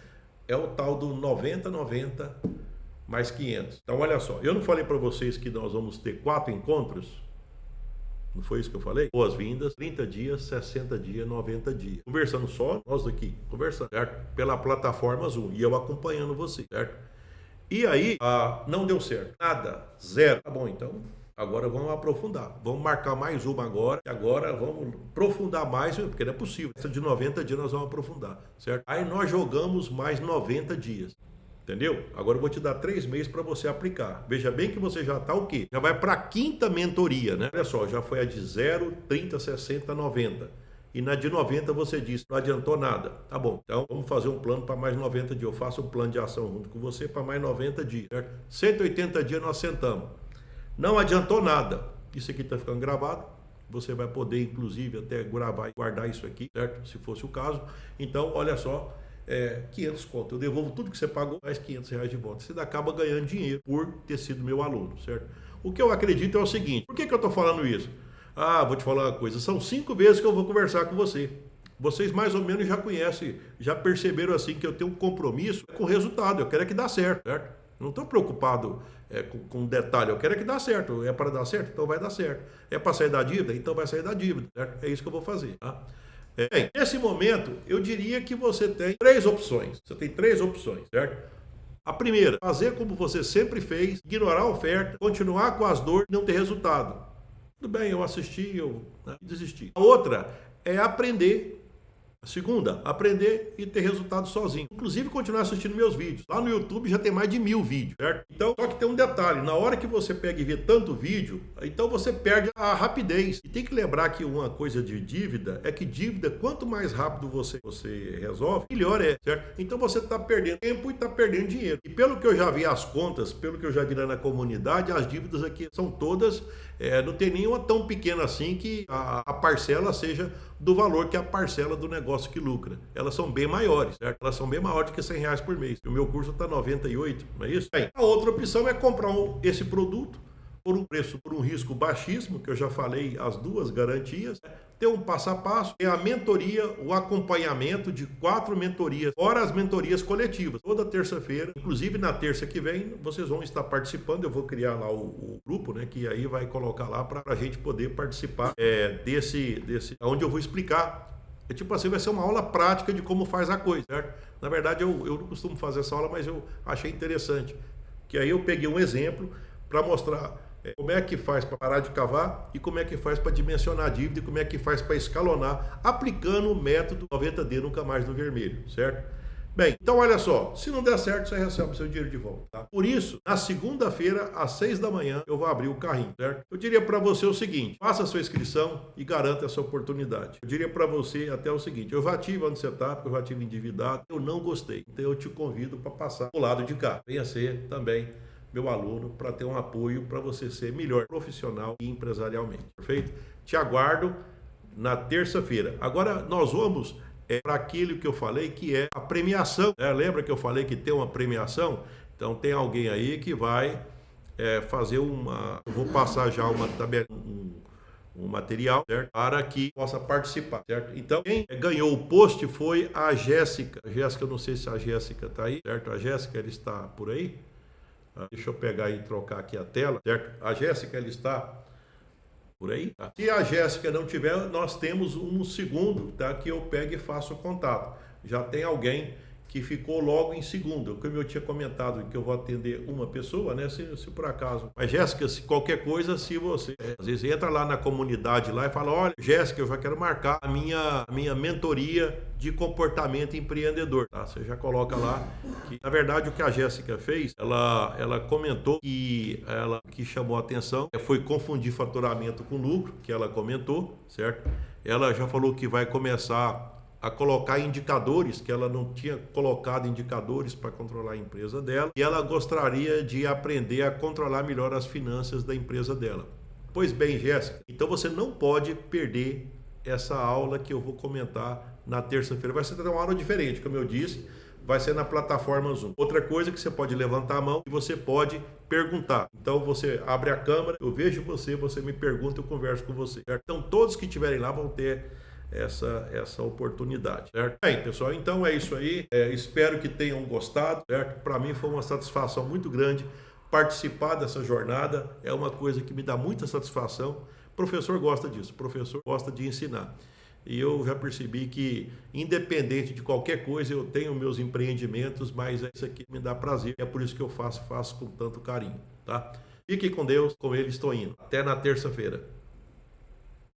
é o tal do 90 mais 500. Então olha só, eu não falei para vocês que nós vamos ter 4 encontros? Não foi isso que eu falei? Boas-vindas, 30 dias, 60 dias, 90 dias. Conversando só, nós aqui, conversando, certo? Pela plataforma Zoom, e eu acompanhando você, certo? E aí, não deu certo, nada, zero. Tá bom, então, agora vamos aprofundar. Vamos marcar mais uma agora, e agora vamos aprofundar mais, porque não é possível. Essa de 90 dias nós vamos aprofundar, certo? Aí nós jogamos mais 90 dias. Entendeu? Agora eu vou te dar 3 meses para você aplicar. Veja bem que você já está o quê? Já vai para a 5ª mentoria, né? Olha só, já foi a de 0, 30, 60, 90. E na de 90 você disse, não adiantou nada. Tá bom, então vamos fazer um plano para mais 90 dias. Eu faço um plano de ação junto com você para mais 90 dias, certo? 180 dias nós sentamos. Não adiantou nada. Isso aqui está ficando gravado. Você vai poder, inclusive, até gravar e guardar isso aqui, certo? Se fosse o caso. Então, olha só. 500 conto, eu devolvo tudo que você pagou, mais R$500 de volta. Você acaba ganhando dinheiro por ter sido meu aluno, certo? O que eu acredito é o seguinte, por que eu estou falando isso? Vou te falar uma coisa, são 5 vezes que eu vou conversar com você. Vocês mais ou menos já conhecem, já perceberam assim que eu tenho um compromisso com o resultado, eu quero que dá certo, certo? Não estou preocupado com detalhe, eu quero que dá certo, é para dar certo? Então vai dar certo. É para sair da dívida? Então vai sair da dívida, certo? É isso que eu vou fazer, tá? Bem, nesse momento, eu diria que você tem 3 opções. Você tem 3 opções, certo? A primeira, fazer como você sempre fez, ignorar a oferta, continuar com as dores e não ter resultado. Tudo bem, eu assisti, eu desisti. A outra é aprender Segunda, aprender e ter resultado sozinho. Inclusive, continuar assistindo meus vídeos. Lá no YouTube já tem mais de 1000 vídeos, certo? Então, só que tem um detalhe. Na hora que você pega e vê tanto vídeo, então você perde a rapidez. E tem que lembrar que uma coisa de dívida é que dívida, quanto mais rápido você resolve, melhor é, certo? Então, você está perdendo tempo e está perdendo dinheiro. E pelo que eu já vi as contas, pelo que eu já vi lá na comunidade, as dívidas aqui são todas, não tem nenhuma tão pequena assim que a parcela seja do valor que é a parcela do negócio que lucra. Elas são bem maiores, certo? Elas são bem maiores do que R$100 por mês. O meu curso está 98, não é isso? Bem, a outra opção é comprar esse produto por um preço, por um risco baixíssimo, que eu já falei, as duas garantias, ter um passo a passo, ter a mentoria, o acompanhamento de 4 mentorias, fora as mentorias coletivas, toda terça-feira, inclusive na terça que vem, vocês vão estar participando, eu vou criar lá o grupo, né, que aí vai colocar lá para a gente poder participar desse, onde eu vou explicar. Tipo assim, vai ser uma aula prática de como faz a coisa, certo? Na verdade, eu não costumo fazer essa aula, mas eu achei interessante, que aí eu peguei um exemplo para mostrar como é que faz para parar de cavar e como é que faz para dimensionar a dívida e como é que faz para escalonar, aplicando o método 90D nunca mais no vermelho, certo? Bem, então olha só, se não der certo, você recebe o seu dinheiro de volta, tá? Por isso, na segunda-feira, às 6 da manhã, eu vou abrir o carrinho, certo? Eu diria para você o seguinte, faça a sua inscrição e garanta essa oportunidade. Eu diria para você até o seguinte, eu já tive onde você está, porque eu já tive endividado, eu não gostei, então eu te convido para passar do lado de cá. Venha ser também meu aluno, para ter um apoio para você ser melhor profissional e empresarialmente, perfeito? Te aguardo na terça-feira. Agora nós vamos para aquilo que eu falei, que é a premiação, né? Lembra que eu falei que tem uma premiação? Então tem alguém aí que vai fazer uma... Eu vou passar já uma tabela, um material, certo? Para que possa participar, certo? Então, quem ganhou o post foi a Jéssica. A Jéssica, eu não sei se a Jéssica está aí, certo? A Jéssica, ela está por aí? Deixa eu pegar e trocar aqui a tela, certo? A Jéssica, ela está por aí, tá? Se a Jéssica não tiver, nós temos um segundo, tá? Que eu pego e faço o contato. Já tem alguém que ficou logo em segundo. Como eu tinha comentado que eu vou atender uma pessoa, né? Se por acaso. Mas Jéssica, se qualquer coisa, se você às vezes entra lá na comunidade lá e fala, olha, Jéssica, eu já quero marcar a minha mentoria de comportamento empreendedor, tá? Você já coloca lá que, na verdade, o que a Jéssica fez, ela comentou que que chamou a atenção foi confundir faturamento com lucro, que ela comentou, certo? Ela já falou que vai começar a colocar indicadores, que ela não tinha colocado indicadores para controlar a empresa dela, e ela gostaria de aprender a controlar melhor as finanças da empresa dela. Pois bem, Jéssica, então você não pode perder essa aula que eu vou comentar na terça-feira. Vai ser uma aula diferente, como eu disse, vai ser na plataforma Zoom. Outra coisa que você pode levantar a mão e você pode perguntar. Então você abre a câmera, eu vejo você, você me pergunta, eu converso com você, certo? Então todos que estiverem lá vão ter essa oportunidade, certo? Bem, pessoal, então é isso aí. Espero que tenham gostado, certo? Para mim foi uma satisfação muito grande participar dessa jornada. É uma coisa que me dá muita satisfação. O professor gosta disso, o professor gosta de ensinar. E eu já percebi que, independente de qualquer coisa, eu tenho meus empreendimentos, mas isso aqui me dá prazer. É por isso que eu faço com tanto carinho, tá? Fique com Deus, com ele estou indo. Até na terça-feira.